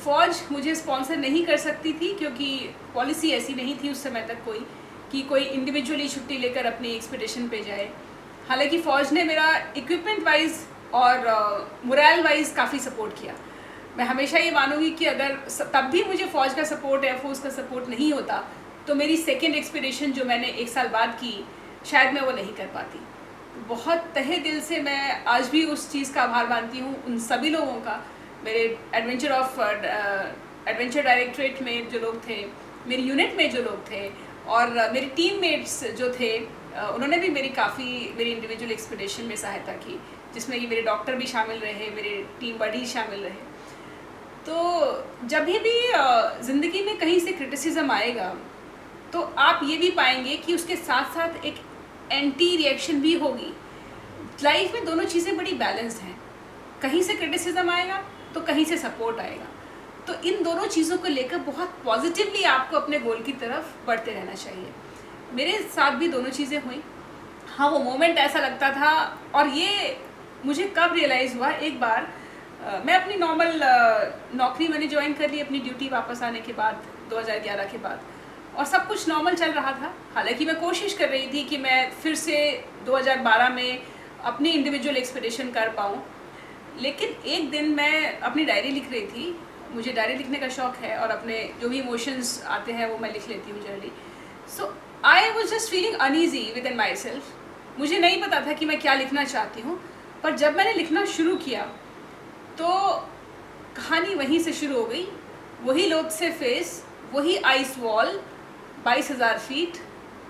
[SPEAKER 2] फ़ौज मुझे स्पॉन्सर नहीं कर सकती थी, क्योंकि पॉलिसी ऐसी नहीं थी उस समय तक कोई इंडिविजुअली छुट्टी लेकर अपनी एक्सपीडिशन पे जाए। हालांकि फ़ौज ने मेरा इक्विपमेंट वाइज और मोरल वाइज काफ़ी सपोर्ट किया। मैं हमेशा ये मानूंगी कि अगर तब भी मुझे फ़ौज का सपोर्ट, एयरफोर्स का सपोर्ट नहीं होता, तो मेरी सेकेंड एक्सपीडिशन जो मैंने 1 साल बाद की, शायद मैं वो नहीं कर पाती। बहुत तहे दिल से मैं आज भी उस चीज़ का आभार मानती हूँ, उन सभी लोगों का मेरे एडवेंचर डायरेक्टरेट में जो लोग थे, मेरी यूनिट में जो लोग थे और मेरे टीममेट्स जो थे, उन्होंने भी मेरी इंडिविजुअल एक्सपीडिशन में सहायता की, जिसमें कि मेरे डॉक्टर भी शामिल रहे, मेरे टीम बडी शामिल रहे। तो जब भी ज़िंदगी में कहीं से क्रिटिसिज्म आएगा तो आप ये भी पाएंगे कि उसके साथ साथ एक एंटी रिएक्शन भी होगी। लाइफ में दोनों चीज़ें बड़ी बैलेंस्ड हैं, कहीं से क्रिटिसिज्म आएगा तो कहीं से सपोर्ट आएगा। तो इन दोनों चीज़ों को लेकर बहुत पॉजिटिवली आपको अपने गोल की तरफ बढ़ते रहना चाहिए। मेरे साथ भी दोनों चीज़ें हुई। हाँ, वो मोमेंट ऐसा लगता था, और ये मुझे कब रियलाइज़ हुआ, एक बार मैं अपनी नॉर्मल नौकरी मैंने ज्वाइन कर ली अपनी ड्यूटी वापस आने के बाद 2011 के बाद, और सब कुछ नॉर्मल चल रहा था। हालांकि मैं कोशिश कर रही थी कि मैं फिर से 2012 में अपनी इंडिविजुअल एक्सपीडिशन कर पाऊँ। लेकिन एक दिन मैं अपनी डायरी लिख रही थी, मुझे डायरी लिखने का शौक़ है और अपने जो भी इमोशंस आते हैं वो मैं लिख लेती हूँ generally. So I was just feeling uneasy with in my self. मुझे नहीं पता था कि मैं क्या लिखना चाहती हूँ, पर जब मैंने लिखना शुरू किया तो कहानी वहीं से शुरू हो गई। वही लोग से फेस, वही आइस वॉल, 22,000 फीट,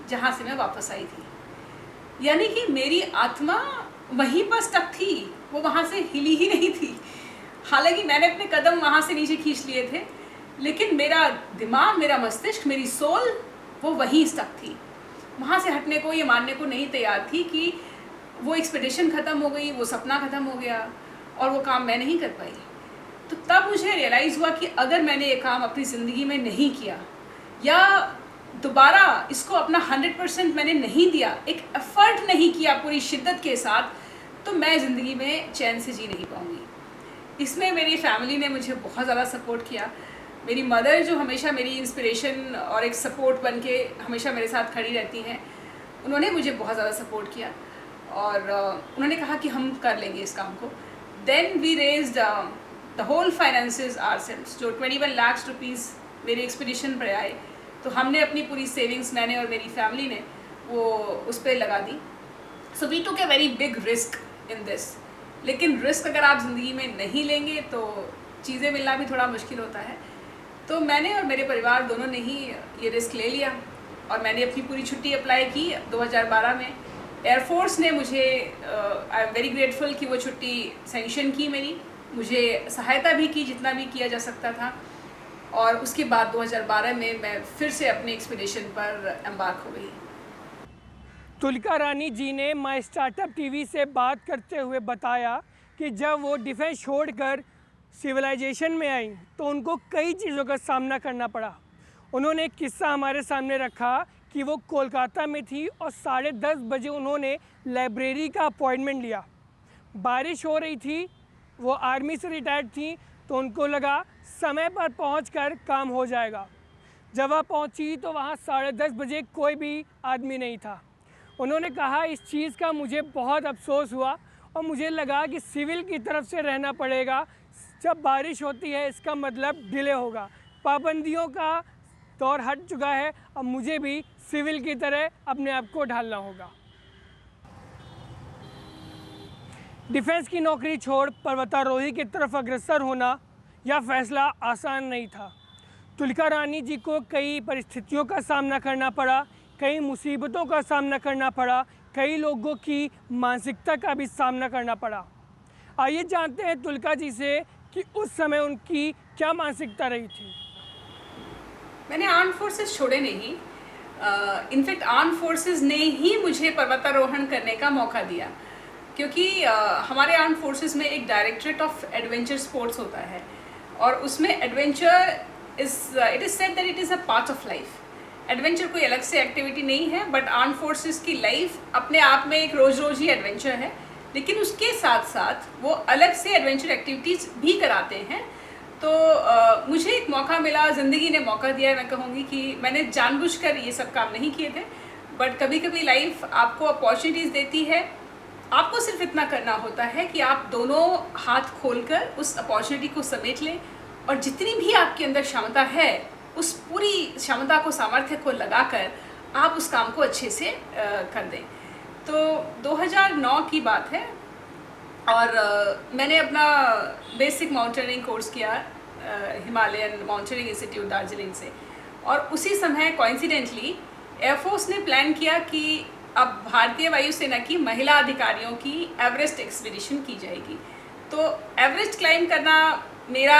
[SPEAKER 2] जहाँ से मैं वापस आई थी। यानी कि मेरी आत्मा वहीं पर स्टक थी, वो वहाँ से हिली ही नहीं थी। हालांकि मैंने अपने कदम वहाँ से नीचे खींच लिए थे, लेकिन मेरा दिमाग, मेरा मस्तिष्क, मेरी सोल वो वहीं स्टक थी। वहाँ से हटने को, ये मानने को नहीं तैयार थी कि वो एक्सपीडिशन ख़त्म हो गई, वो सपना ख़त्म हो गया और वो काम मैं नहीं कर पाई। तो तब मुझे रियलाइज़ हुआ कि अगर मैंने ये काम अपनी ज़िंदगी में नहीं किया, या दोबारा इसको अपना 100% मैंने नहीं दिया, एक एफ़र्ट नहीं किया पूरी शिद्दत के साथ, तो मैं ज़िंदगी में चैन से जी नहीं पाऊँगी। इसमें मेरी फैमिली ने मुझे बहुत ज़्यादा सपोर्ट किया। मेरी मदर, जो हमेशा मेरी इंस्पिरेशन और एक सपोर्ट बन के हमेशा मेरे साथ खड़ी रहती हैं, उन्होंने मुझे बहुत ज़्यादा सपोर्ट किया और उन्होंने कहा कि हम कर लेंगे इस काम को। Then we raised the whole finances ourselves. जो 21 लाख रुपीज़ मेरी एक्सपीडिशन पर आए, तो हमने अपनी पूरी सेविंग्स, मैंने और मेरी फैमिली ने, वो उस पर लगा दी। So we took a very big risk in this. लेकिन रिस्क अगर आप ज़िंदगी में नहीं लेंगे तो चीज़ें मिलना भी थोड़ा मुश्किल होता है। तो मैंने और मेरे परिवार दोनों ने ही ये रिस्क ले लिया और मैंने अपनी पूरी छुट्टी अप्लाई की 2012 में। एयरफोर्स ने मुझे, आई एम वेरी ग्रेटफुल कि वो छुट्टी सेंक्शन की मेरी, मुझे सहायता भी की जितना भी किया जा सकता था। और उसके बाद 2012 में मैं फिर से अपनी एक्सपीडिशन पर एम्बार्क हो गई।
[SPEAKER 1] तुलिका रानी जी ने माय स्टार्टअप टीवी से बात करते हुए बताया कि जब वो डिफेंस छोड़कर सिविलाइजेशन में आई तो उनको कई चीज़ों का सामना करना पड़ा। उन्होंने एक किस्सा हमारे सामने रखा कि वो कोलकाता में थी और 10:30 बजे उन्होंने लाइब्रेरी का अपॉइंटमेंट लिया। बारिश हो रही थी, वो आर्मी से रिटायर्ड थी, तो उनको लगा समय पर पहुंचकर काम हो जाएगा। जब वह पहुंची तो वहाँ 10:30 बजे कोई भी आदमी नहीं था। उन्होंने कहा, इस चीज़ का मुझे बहुत अफसोस हुआ और मुझे लगा कि सिविल की तरफ से रहना पड़ेगा। जब बारिश होती है इसका मतलब डिले होगा, पाबंदियों का दौर हट चुका है, अब मुझे भी सिविल की तरह अपने आप को ढालना होगा। डिफेंस की नौकरी छोड़ पर्वतारोही की तरफ अग्रसर होना यह फैसला आसान नहीं था। तुलिका रानी जी को कई परिस्थितियों का सामना करना पड़ा, कई मुसीबतों का सामना करना पड़ा, कई लोगों की मानसिकता का भी सामना करना पड़ा। आइए जानते हैं तुलिका जी से कि उस समय उनकी क्या मानसिकता रही थी।
[SPEAKER 2] मैंने आर्म फोर्सेस छोड़े नहीं, इनफैक्ट आर्म फोर्सेस ने ही मुझे पर्वतारोहण करने का मौका दिया, क्योंकि हमारे आर्म फोर्सेस में एक डायरेक्टरेट ऑफ एडवेंचर स्पोर्ट्स होता है और उसमें adventure it is said that it is a part of life. Adventure कोई अलग से एक्टिविटी नहीं है, बट आर्म फोर्सेस की लाइफ अपने आप में एक रोज़ रोज़ ही एडवेंचर है, लेकिन उसके साथ साथ वो अलग से एडवेंचर एक्टिविटीज़ भी कराते हैं। तो मुझे एक मौका मिला, ज़िंदगी ने मौका दिया है। मैं कहूँगी कि मैंने जानबूझकर ये सब काम नहीं किए थे, बट कभी कभी लाइफ आपको अपॉर्चुनिटीज़ देती है। आपको सिर्फ इतना करना होता है कि आप दोनों हाथ खोलकर उस अपॉर्चुनिटी को समेट लें और जितनी भी आपके अंदर क्षमता है उस पूरी क्षमता को, सामर्थ्य को लगाकर आप उस काम को अच्छे से कर दें। तो 2009 की बात है, और मैंने अपना बेसिक माउंटेनियरिंग कोर्स किया हिमालयन माउंटेनियरिंग इंस्टीट्यूट दार्जिलिंग से। और उसी समय कोइंसिडेंटली एयरफोर्स ने प्लान किया कि अब भारतीय वायुसेना की महिला अधिकारियों की एवरेस्ट एक्सपीडिशन की जाएगी। तो एवरेस्ट क्लाइंब करना मेरा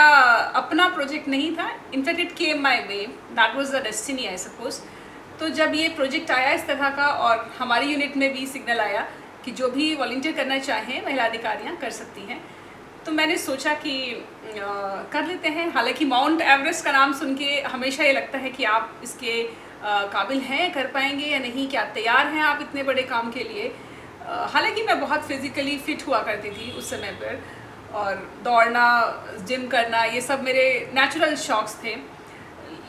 [SPEAKER 2] अपना प्रोजेक्ट नहीं था, in fact it came my way, that was the destiny I suppose. तो जब ये प्रोजेक्ट आया इस तरह का और हमारी यूनिट में भी सिग्नल आया कि जो भी वॉलंटियर करना चाहें महिला अधिकारियां कर सकती हैं, तो मैंने सोचा कि कर लेते हैं। हालांकि माउंट एवरेस्ट का नाम सुन के हमेशा ये लगता है कि आप इसके काबिल हैं, कर पाएंगे या नहीं, क्या तैयार हैं आप इतने बड़े काम के लिए। हालांकि मैं बहुत फिज़िकली फ़िट हुआ करती थी उस समय पर, और दौड़ना, जिम करना, ये सब मेरे नेचुरल शौक़ थे।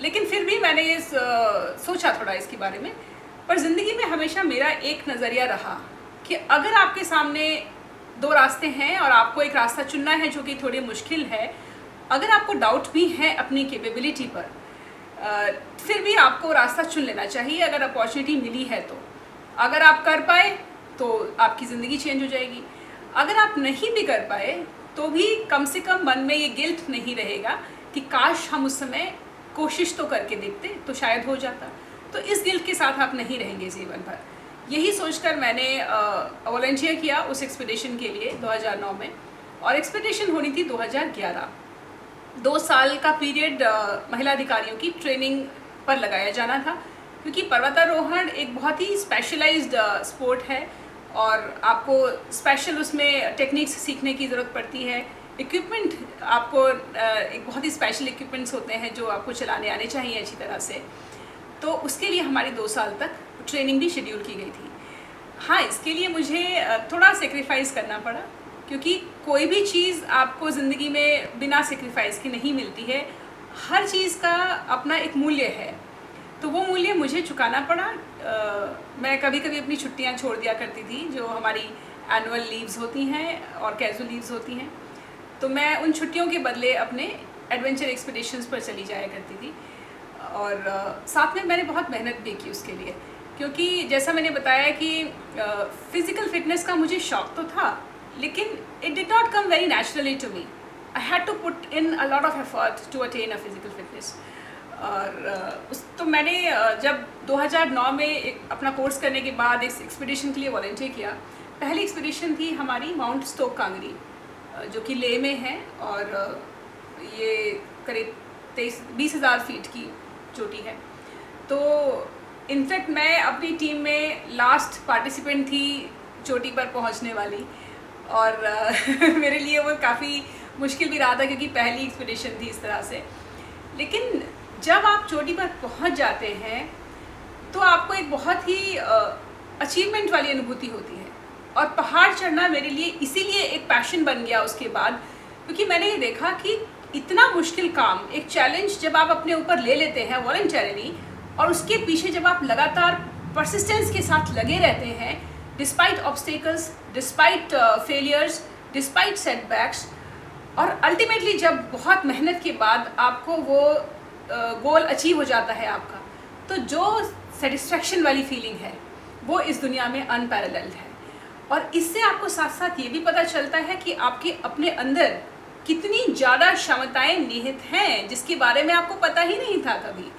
[SPEAKER 2] लेकिन फिर भी मैंने ये सोचा थोड़ा इसके बारे में। पर ज़िंदगी में हमेशा मेरा एक नज़रिया रहा कि अगर आपके सामने दो रास्ते हैं और आपको एक रास्ता चुनना है जो कि थोड़ी मुश्किल है, अगर आपको डाउट भी है अपनी कैपेबिलिटी पर, फिर भी आपको रास्ता चुन लेना चाहिए अगर अपॉर्चुनिटी मिली है तो। अगर आप कर पाए तो आपकी ज़िंदगी चेंज हो जाएगी, अगर आप नहीं भी कर पाए तो भी कम से कम मन में ये गिल्ट नहीं रहेगा कि काश हम उस समय कोशिश तो करके देखते तो शायद हो जाता। तो इस गिल्ट के साथ आप नहीं रहेंगे जीवन भर। यही सोचकर मैंने वॉलंटियर किया उस एक्सपीडिशन के लिए 2009 में, और एक्सपीडिशन होनी थी 2011। 2 साल का पीरियड महिला अधिकारियों की ट्रेनिंग पर लगाया जाना था, क्योंकि पर्वतारोहण एक बहुत ही स्पेशलाइज्ड स्पोर्ट है और आपको स्पेशल उसमें टेक्निक्स सीखने की ज़रूरत पड़ती है। इक्विपमेंट आपको एक बहुत ही स्पेशल इक्विपमेंट्स होते हैं जो आपको चलाने आने चाहिए अच्छी तरह से। तो उसके लिए हमारी 2 साल तक ट्रेनिंग भी शेड्यूल की गई थी। हाँ, इसके लिए मुझे थोड़ा सेक्रीफाइस करना पड़ा, क्योंकि कोई भी चीज़ आपको ज़िंदगी में बिना सेक्रीफाइस के नहीं मिलती है। हर चीज़ का अपना एक मूल्य है, तो वो मूल्य मुझे चुकाना पड़ा। मैं कभी कभी अपनी छुट्टियां छोड़ दिया करती थी, जो हमारी एनुअल लीव्स होती हैं और कैजुअल लीव्स होती हैं, तो मैं उन छुट्टियों के बदले अपने एडवेंचर एक्सपीडिशंस पर चली जाया करती थी। और साथ में मैंने बहुत मेहनत भी की उसके लिए, क्योंकि जैसा मैंने बताया कि फ़िज़िकल फिटनेस का मुझे शौक़ तो था, लेकिन it did not come very naturally to me. I had to put in a lot of effort to attain a physical fitness. और तो मैंने जब 2009 में अपना कोर्स करने के बाद एक एक्सपीडिशन के लिए वॉलंटियर किया। पहली एक्सपीडिशन थी हमारी माउंट स्टोक कांगड़ी, जो कि लेह में है, और ये करीब 20,000 फीट की चोटी है। तो इनफैक्ट मैं अपनी टीम में लास्ट पार्टिसिपेंट थी चोटी पर पहुंचने वाली, और मेरे लिए वो काफ़ी मुश्किल भी रहा था, क्योंकि पहली एक्सपीडिशन थी इस तरह से। लेकिन जब आप चोटी पर पहुंच जाते हैं तो आपको एक बहुत ही अचीवमेंट वाली अनुभूति होती है। और पहाड़ चढ़ना मेरे लिए इसीलिए एक पैशन बन गया उसके बाद, क्योंकि मैंने ये देखा कि इतना मुश्किल काम, एक चैलेंज जब आप अपने ऊपर ले लेते हैं वॉलंटरली, और उसके पीछे जब आप लगातार परसिस्टेंस के साथ लगे रहते हैं, despite obstacles, despite failures, despite setbacks, और अल्टीमेटली जब बहुत मेहनत के बाद आपको वो गोल अचीव हो जाता है आपका, तो जो सेटिस्फैक्शन वाली फीलिंग है वो इस दुनिया में अनपैरेलल्ड है। और इससे आपको साथ साथ ये भी पता चलता है कि आपके अपने अंदर कितनी ज़्यादा क्षमताएं निहित हैं, जिसके बारे में आपको पता ही नहीं था कभी।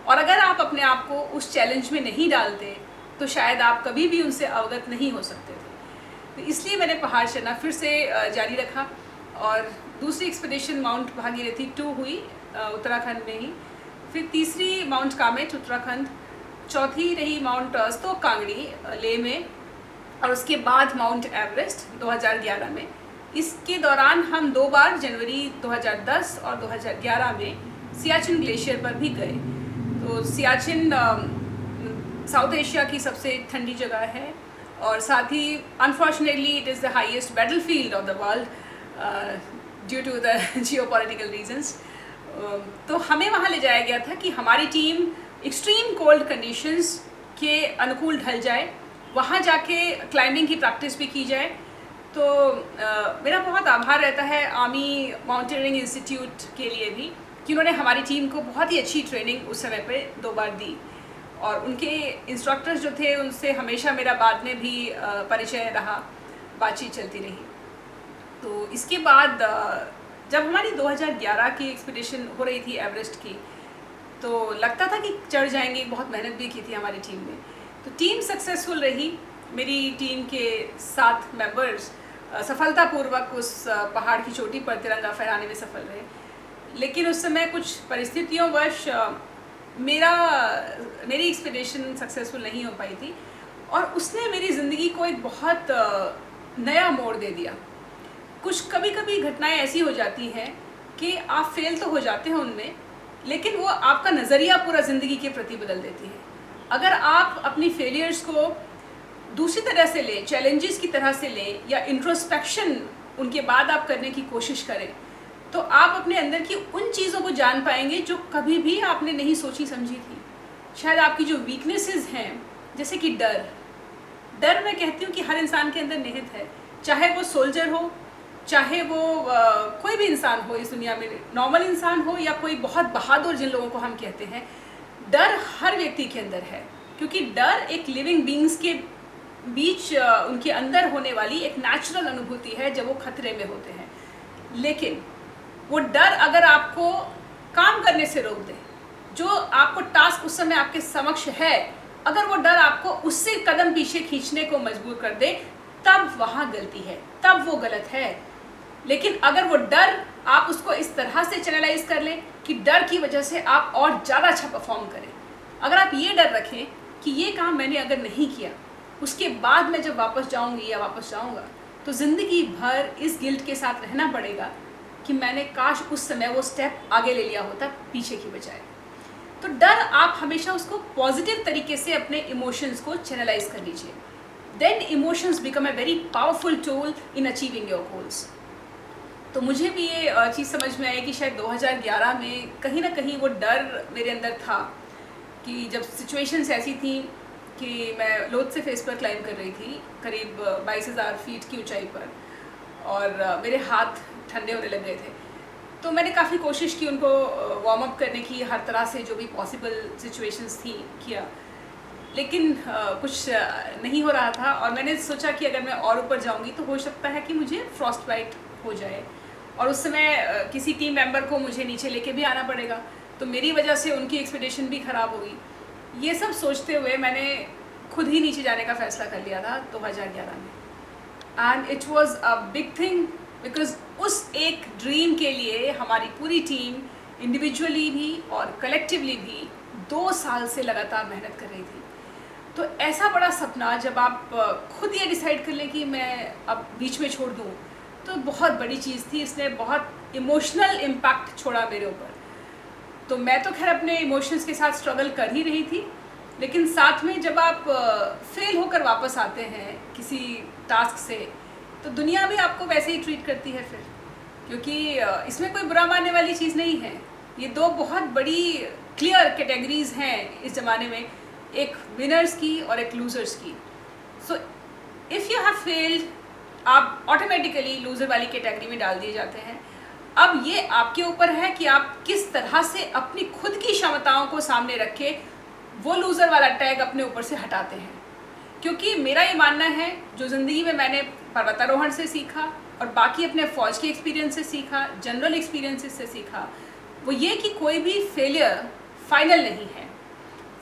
[SPEAKER 2] और अगर आप अपने आप को उस चैलेंज में नहीं डालते तो शायद आप कभी भी उनसे अवगत नहीं हो सकते थे। तो इसलिए मैंने पहाड़ चढ़ना फिर से जारी रखा, और दूसरी एक्सपीडिशन माउंट भागीरथी 2 हुई उत्तराखंड में ही, फिर तीसरी माउंट कामेट उत्तराखंड, चौथी रही माउंट स्टोक कांगड़ी लेह में, और उसके बाद माउंट एवरेस्ट 2011 में। इसके दौरान हम 2 बार जनवरी 2010 और 2011 में सियाचिन ग्लेशियर पर भी गए। तो सियाचिन साउथ एशिया की सबसे ठंडी जगह है, और साथ ही unfortunately it is the highest battlefield of the world due to the geopolitical reasons. तो हमें वहाँ ले जाया गया था कि हमारी टीम एक्सट्रीम कोल्ड कंडीशंस के अनुकूल ढल जाए, वहाँ जाके क्लाइंबिंग की प्रैक्टिस भी की जाए। तो मेरा बहुत आभार रहता है आर्मी माउंटेनियरिंग इंस्टीट्यूट के लिए भी, कि उन्होंने हमारी टीम को बहुत ही अच्छी ट्रेनिंग उस समय पे 2 बार दी, और उनके इंस्ट्रक्टर्स जो थे उनसे हमेशा मेरा बाद में भी परिचय रहा, बातचीत चलती रही। तो इसके बाद जब हमारी 2011 की एक्सपीडिशन हो रही थी एवरेस्ट की, तो लगता था कि चढ़ जाएंगे, बहुत मेहनत भी की थी हमारी टीम ने। तो टीम सक्सेसफुल रही, मेरी टीम के 7 मेंबर्स सफलतापूर्वक उस पहाड़ की चोटी पर तिरंगा फहराने में सफल रहे। लेकिन उस समय कुछ परिस्थितियों वश मेरी एक्सपीडिशन सक्सेसफुल नहीं हो पाई थी, और उसने मेरी ज़िंदगी को एक बहुत नया मोड़ दे दिया। कुछ कभी कभी घटनाएं ऐसी हो जाती हैं कि आप फेल तो हो जाते हैं उनमें, लेकिन वो आपका नज़रिया पूरा ज़िंदगी के प्रति बदल देती है। अगर आप अपनी फेलियर्स को दूसरी तरह से लें, चैलेंजेस की तरह से लें, या इंट्रोस्पेक्शन उनके बाद आप करने की कोशिश करें, तो आप अपने अंदर की उन चीज़ों को जान पाएंगे जो कभी भी आपने नहीं सोची समझी थी। शायद आपकी जो वीकनेसेस हैं, जैसे कि डर मैं कहती हूँ कि हर इंसान के अंदर निहित है, चाहे वो सोल्जर हो, चाहे वो कोई भी इंसान हो इस दुनिया में, नॉर्मल इंसान हो या कोई बहुत बहादुर जिन लोगों को हम कहते हैं। डर हर व्यक्ति के अंदर है, क्योंकि डर एक लिविंग बींग्स के बीच उनके अंदर होने वाली एक नेचुरल अनुभूति है जब वो खतरे में होते हैं। लेकिन वो डर अगर आपको काम करने से रोक दे, जो आपको टास्क उस समय आपके समक्ष है, अगर वो डर आपको उससे कदम पीछे खींचने को मजबूर कर दे, तब वहाँ गलती है, तब वो गलत है। लेकिन अगर वो डर आप उसको इस तरह से चैनलाइज कर लें कि डर की वजह से आप और ज़्यादा अच्छा परफॉर्म करें, अगर आप ये डर रखें कि ये काम मैंने अगर नहीं किया, उसके बाद मैं जब वापस जाऊंगी या वापस जाऊंगा, तो ज़िंदगी भर इस गिल्ट के साथ रहना पड़ेगा कि मैंने काश उस समय वो स्टेप आगे ले लिया होता पीछे की बजाय। तो डर आप हमेशा उसको पॉजिटिव तरीके से अपने इमोशंस को चैनलाइज कर लीजिए। Then emotions become a very powerful tool in achieving your goals. तो मुझे भी ये चीज़ समझ में आई कि शायद 2011 में कहीं ना कहीं वो डर मेरे अंदर था कि जब सिचुएशंस ऐसी थी कि मैं लोथ से फेस पर क्लाइंब कर रही थी, करीब 22,000 फीट की ऊंचाई पर, और मेरे हाथ ठंडे होने लग गए थे। तो मैंने काफ़ी कोशिश की उनको वार्म अप करने की, हर तरह से जो भी पॉसिबल सिचुएशंस थी किया, लेकिन कुछ नहीं हो रहा था। और मैंने सोचा कि अगर मैं और ऊपर जाऊंगी तो हो सकता है कि मुझे फ्रॉस्ट बाइट हो जाए, और उस समय किसी टीम मेंबर को मुझे नीचे लेके भी आना पड़ेगा, तो मेरी वजह से उनकी एक्सपीडिशन भी ख़राब होगी। ये सब सोचते हुए मैंने खुद ही नीचे जाने का फ़ैसला कर लिया था 2011 में। And it was a big thing, because उस एक ड्रीम के लिए हमारी पूरी टीम इंडिविजुअली भी और कलेक्टिवली भी 2 साल से लगातार मेहनत कर रही थी। तो ऐसा बड़ा सपना जब आप खुद ये डिसाइड कर लें कि मैं अब बीच में छोड़ दूँ, तो बहुत बड़ी चीज़ थी। इसने बहुत इमोशनल इम्पैक्ट छोड़ा मेरे ऊपर। तो मैं तो खैर अपने इमोशंस के साथ स्ट्रगल कर ही रही थी, लेकिन साथ में जब आप फेल होकर वापस आते हैं किसी टास्क से, तो दुनिया भी आपको वैसे ही ट्रीट करती है फिर, क्योंकि इसमें कोई बुरा मानने वाली चीज़ नहीं है। ये 2 बहुत बड़ी क्लियर कैटेगरीज हैं इस ज़माने में, एक विनर्स की और एक लूज़र्स की। So if you have failed, आप ऑटोमेटिकली लूज़र वाली कैटेगरी में डाल दिए जाते हैं। अब ये आपके ऊपर है कि आप किस तरह से अपनी खुद की क्षमताओं को सामने रख के वो लूज़र वाला टैग अपने ऊपर से हटाते हैं। क्योंकि मेरा ये मानना है, जो ज़िंदगी में मैंने पर्वतारोहण से सीखा और बाकी अपने फ़ौज के एक्सपीरियंस से सीखा, जनरल एक्सपीरियंसेस से सीखा, वो ये कि कोई भी फेलियर फाइनल नहीं है।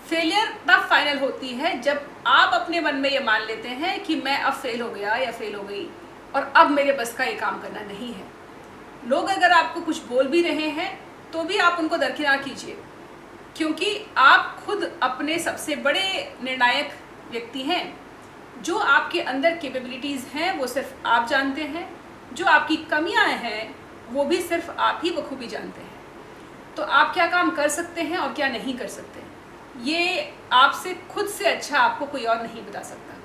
[SPEAKER 2] फेलियर तब फाइनल होती है जब आप अपने मन में ये मान लेते हैं कि मैं अब फेल हो गया या फेल हो गई, और अब मेरे बस का ये काम करना नहीं है। लोग अगर आपको कुछ बोल भी रहे हैं तो भी आप उनको दरकिनार कीजिए, क्योंकि आप खुद अपने सबसे बड़े निर्णायक व्यक्ति हैं। जो आपके अंदर कैपेबिलिटीज़ हैं वो सिर्फ आप जानते हैं, जो आपकी कमियां हैं वो भी सिर्फ आप ही बखूबी जानते हैं। तो आप क्या काम कर सकते हैं और क्या नहीं कर सकते, ये आपसे खुद से अच्छा आपको कोई और नहीं बता सकता।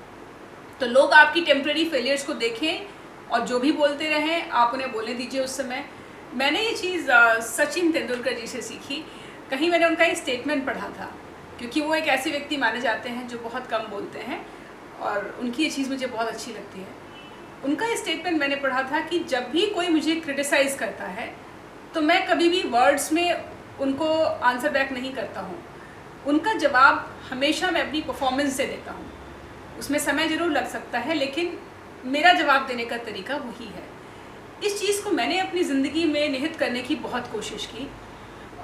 [SPEAKER 2] तो लोग आपकी टेम्प्रेरी फेलियर्स को देखें और जो भी बोलते रहें आप उन्हें बोलने दीजिए। उस समय मैंने ये चीज़ सचिन तेंदुलकर जी से सीखी। कहीं मैंने उनका एक स्टेटमेंट पढ़ा था, क्योंकि वो एक ऐसे व्यक्ति माने जाते हैं जो बहुत कम बोलते हैं, और उनकी ये चीज़ मुझे बहुत अच्छी लगती है। उनका ये स्टेटमेंट मैंने पढ़ा था कि जब भी कोई मुझे क्रिटिसाइज़ करता है तो मैं कभी भी वर्ड्स में उनको आंसर बैक नहीं करता हूँ। उनका जवाब हमेशा मैं अपनी परफॉर्मेंस से देता हूँ। उसमें समय ज़रूर लग सकता है, लेकिन मेरा जवाब देने का तरीका वही है। इस चीज़ को मैंने अपनी ज़िंदगी में निहित करने की बहुत कोशिश की।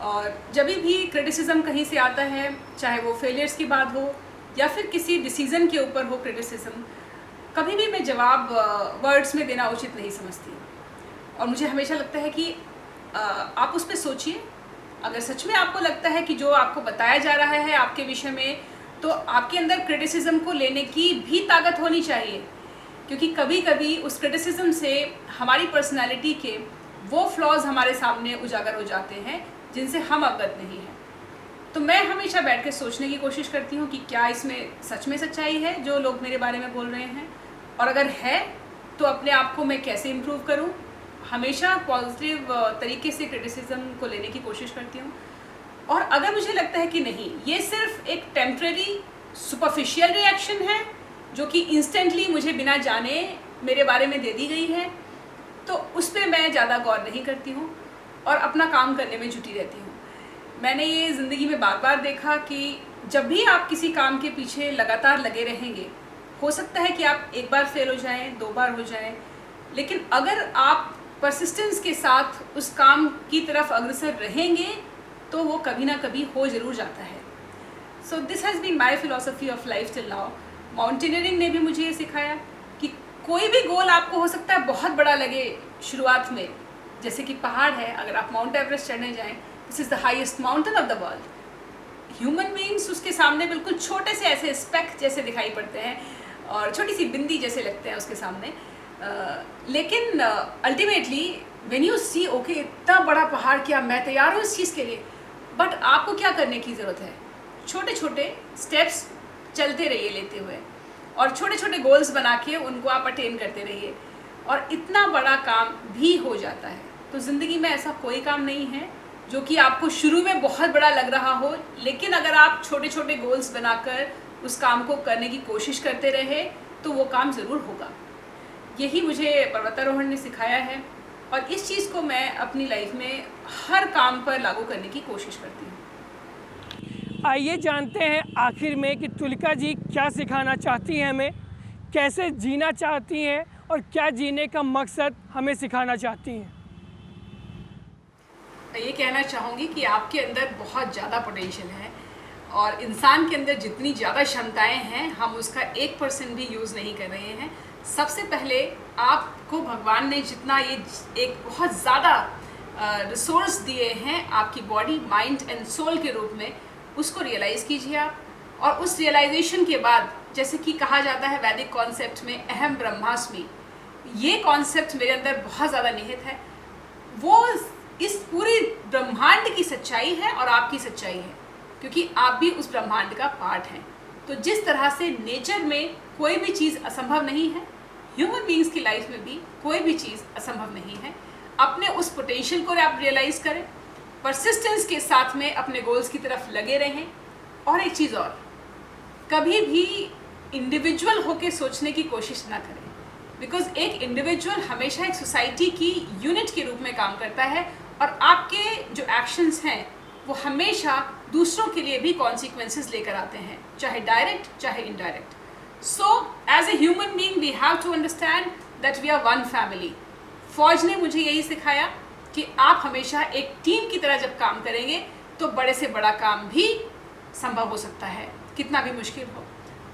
[SPEAKER 2] और जब भी क्रिटिसिज्म कहीं से आता है, चाहे वो फेलियर्स की बात हो या फिर किसी डिसीज़न के ऊपर हो क्रिटिसिज्म, कभी भी मैं जवाब वर्ड्स में देना उचित नहीं समझती। और मुझे हमेशा लगता है कि आप उस पर सोचिए। अगर सच में आपको लगता है कि जो आपको बताया जा रहा है आपके विषय में, तो आपके अंदर क्रिटिसिज्म को लेने की भी ताकत होनी चाहिए, क्योंकि कभी कभी उस क्रिटिसिज्म से हमारी पर्सनालिटी के वो फ्लॉज हमारे सामने उजागर हो जाते हैं जिनसे हम अवगत नहीं हैं। तो मैं हमेशा बैठ के सोचने की कोशिश करती हूँ कि क्या इसमें सच में सच्चाई है जो लोग मेरे बारे में बोल रहे हैं, और अगर है तो अपने आप को मैं कैसे इम्प्रूव करूँ। हमेशा पॉजिटिव तरीके से क्रिटिसिज्म को लेने की कोशिश करती हूँ। और अगर मुझे लगता है कि नहीं, ये सिर्फ एक टेम्परेरी सुपरफिशियल रिएक्शन है जो कि इंस्टेंटली मुझे बिना जाने मेरे बारे में दे दी गई है, तो उस पर मैं ज़्यादा गौर नहीं करती हूँ और अपना काम करने में जुटी रहती हूँ। मैंने ये ज़िंदगी में बार बार देखा कि जब भी आप किसी काम के पीछे लगातार लगे रहेंगे, हो सकता है कि आप एक बार फेल हो जाएं, 2 बार हो जाएं, लेकिन अगर आप परसिस्टेंस के साथ उस काम की तरफ अग्रसर रहेंगे तो वो कभी ना कभी हो ज़रूर जाता है। So this has been my philosophy of life till now. Mountaineering ने भी मुझे ये सिखाया कि कोई भी गोल आपको हो सकता है बहुत बड़ा लगे शुरुआत में, जैसे कि पहाड़ है, अगर आप माउंट एवरेस्ट चढ़ने जाएं, this is the highest mountain of the world. Human beings उसके सामने बिल्कुल छोटे से ऐसे स्पेक जैसे दिखाई पड़ते हैं और छोटी सी बिंदी जैसे लगते हैं उसके सामने। लेकिन ultimately when you see okay इतना बड़ा पहाड़, क्या मैं तैयार हूँ इस चीज़ के लिए, बट आपको क्या करने की ज़रूरत है, छोटे छोटे स्टेप्स चलते रहिए लेते हुए, और छोटे छोटे गोल्स बना के उनको आप अटेन करते रहिए, और इतना बड़ा काम भी हो जाता है। तो ज़िंदगी में ऐसा कोई काम नहीं है जो कि आपको शुरू में बहुत बड़ा लग रहा हो, लेकिन अगर आप छोटे छोटे गोल्स बनाकर उस काम को करने की कोशिश करते रहे तो वो काम ज़रूर होगा। यही मुझे पर्वतारोहण ने सिखाया है, और इस चीज़ को मैं अपनी लाइफ में हर काम पर लागू करने की कोशिश करती हूँ।
[SPEAKER 1] आइए जानते हैं आखिर में कि तुलिका जी क्या सिखाना चाहती हैं हमें, कैसे जीना चाहती हैं और क्या जीने का मकसद हमें सिखाना चाहती हैं।
[SPEAKER 2] ये कहना चाहूँगी कि आपके अंदर बहुत ज़्यादा पोटेंशियल है, और इंसान के अंदर जितनी ज़्यादा क्षमताएं हैं हम उसका 1% भी यूज़ नहीं कर रहे हैं। सबसे पहले आपको भगवान ने जितना ये एक बहुत ज़्यादा रिसोर्स दिए हैं आपकी बॉडी, माइंड एंड सोल के रूप में, उसको रियलाइज़ कीजिए आप। और उस रियलाइजेशन के बाद, जैसे कि कहा जाता है वैदिक कॉन्सेप्ट में, अहम ब्रह्मास्मि, ये कॉन्सेप्ट मेरे अंदर बहुत ज़्यादा निहित है। वो इस पूरी ब्रह्मांड की सच्चाई है और आपकी सच्चाई है, क्योंकि आप भी उस ब्रह्मांड का पार्ट हैं। तो जिस तरह से नेचर में कोई भी चीज़ असंभव नहीं है, ह्यूमन बीइंग्स की लाइफ में भी कोई भी चीज़ असंभव नहीं है। अपने उस पोटेंशियल को आप रियलाइज़ करें, परसिस्टेंस के साथ में अपने गोल्स की तरफ लगे रहें। और एक चीज़ और, कभी भी इंडिविजुअल होके सोचने की कोशिश ना करें, बिकॉज एक इंडिविजुअल हमेशा एक सोसाइटी की यूनिट के रूप में काम करता है, और आपके जो एक्शंस हैं वो हमेशा दूसरों के लिए भी कॉन्सिक्वेंसेस लेकर आते हैं, चाहे डायरेक्ट चाहे indirect. So as a human being we have to understand that we are one family. फौज ने मुझे यही सिखाया कि आप हमेशा एक टीम की तरह जब काम करेंगे तो बड़े से बड़ा काम भी संभव हो सकता है, कितना भी मुश्किल हो।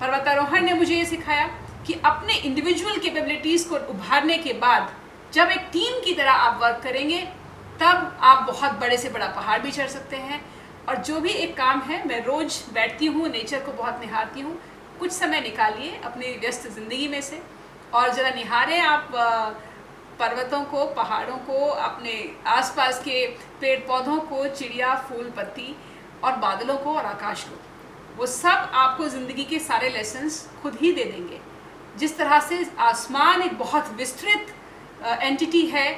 [SPEAKER 2] पर्वतारोहण ने मुझे ये सिखाया कि अपने इंडिविजुअल कैपेबिलिटीज़ को उभारने के बाद जब एक टीम की तरह आप वर्क करेंगे, तब आप बहुत बड़े से बड़ा पहाड़ भी चढ़ सकते हैं। और जो भी एक काम है, मैं रोज़ बैठती हूँ, नेचर को बहुत निहारती हूँ। कुछ समय निकालिए अपनी व्यस्त ज़िंदगी में से और ज़रा निहारें आप पर्वतों को, पहाड़ों को, अपने आसपास के पेड़ पौधों को, चिड़िया, फूल, पत्ती और बादलों को और आकाश को। वो सब आपको ज़िंदगी के सारे लेसन्स खुद ही दे देंगे। जिस तरह से आसमान एक बहुत विस्तृत एंटिटी है,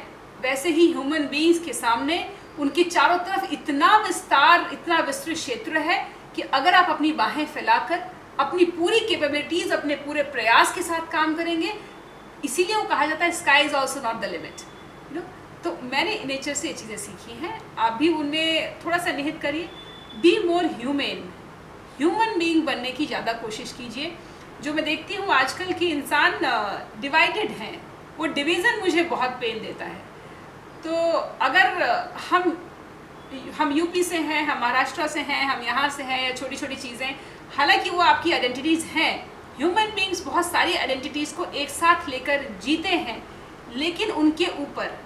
[SPEAKER 2] वैसे ही ह्यूमन बीइंग्स के सामने उनके चारों तरफ इतना विस्तार, इतना विस्तृत क्षेत्र है कि अगर आप अपनी बाहें फैलाकर अपनी पूरी कैपेबिलिटीज़, अपने पूरे प्रयास के साथ काम करेंगे, इसीलिए वो कहा जाता है sky is also not the limit, you know. तो मैंने नेचर से ये चीज़ें सीखी हैं, आप भी उनमें थोड़ा सा निहित करिए। बी मोर ह्यूमन बीइंग बनने की ज़्यादा कोशिश कीजिए। जो मैं देखती हूँ आजकल के इंसान डिवाइडेड हैं, वो डिवीज़न मुझे बहुत पेन देता है। तो अगर हम यूपी से हैं, हम महाराष्ट्र से हैं, हम यहाँ से हैं, या छोटी छोटी चीज़ें, हालांकि वो आपकी आइडेंटिटीज़ हैं। ह्यूमन बींग्स बहुत सारी आइडेंटिटीज़ को एक साथ लेकर जीते हैं, लेकिन उनके ऊपर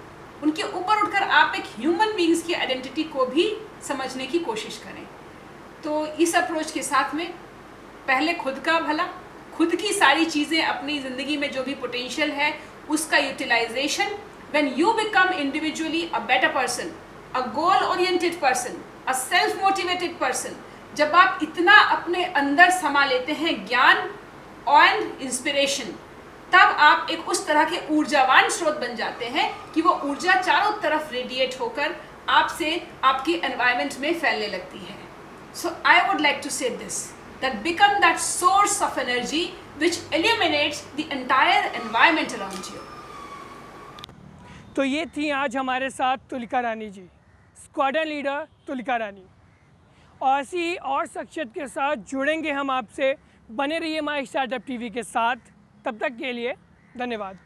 [SPEAKER 2] उठकर आप एक ह्यूमन बींग्स की आइडेंटिटी को भी समझने की कोशिश करें। तो इस अप्रोच के साथ में पहले खुद का भला, खुद की सारी चीज़ें, अपनी ज़िंदगी में जो भी पोटेंशियल है उसका utilization. When you become individually a better person, a goal oriented person, a self motivated person, जब आप इतना अपने अंदर समा लेते हैं ज्ञान एंड इंस्पिरेशन, तब आप एक उस तरह के ऊर्जावान स्रोत बन जाते हैं कि वो ऊर्जा चारों तरफ रेडिएट होकर आपसे आपके एनवायरनमेंट में फैलने लगती है। सो आई वुड लाइक टू से this, that become that source of energy which illuminates the entire environment around you.
[SPEAKER 1] तो ये थी आज हमारे साथ तुलिका रानी जी, स्क्वाड्रन लीडर तुलिका रानी। और ऐसी और शख्सियत के साथ जुड़ेंगे हम आपसे। बने रहिए माई स्टार्टअप टीवी के साथ। तब तक के लिए धन्यवाद।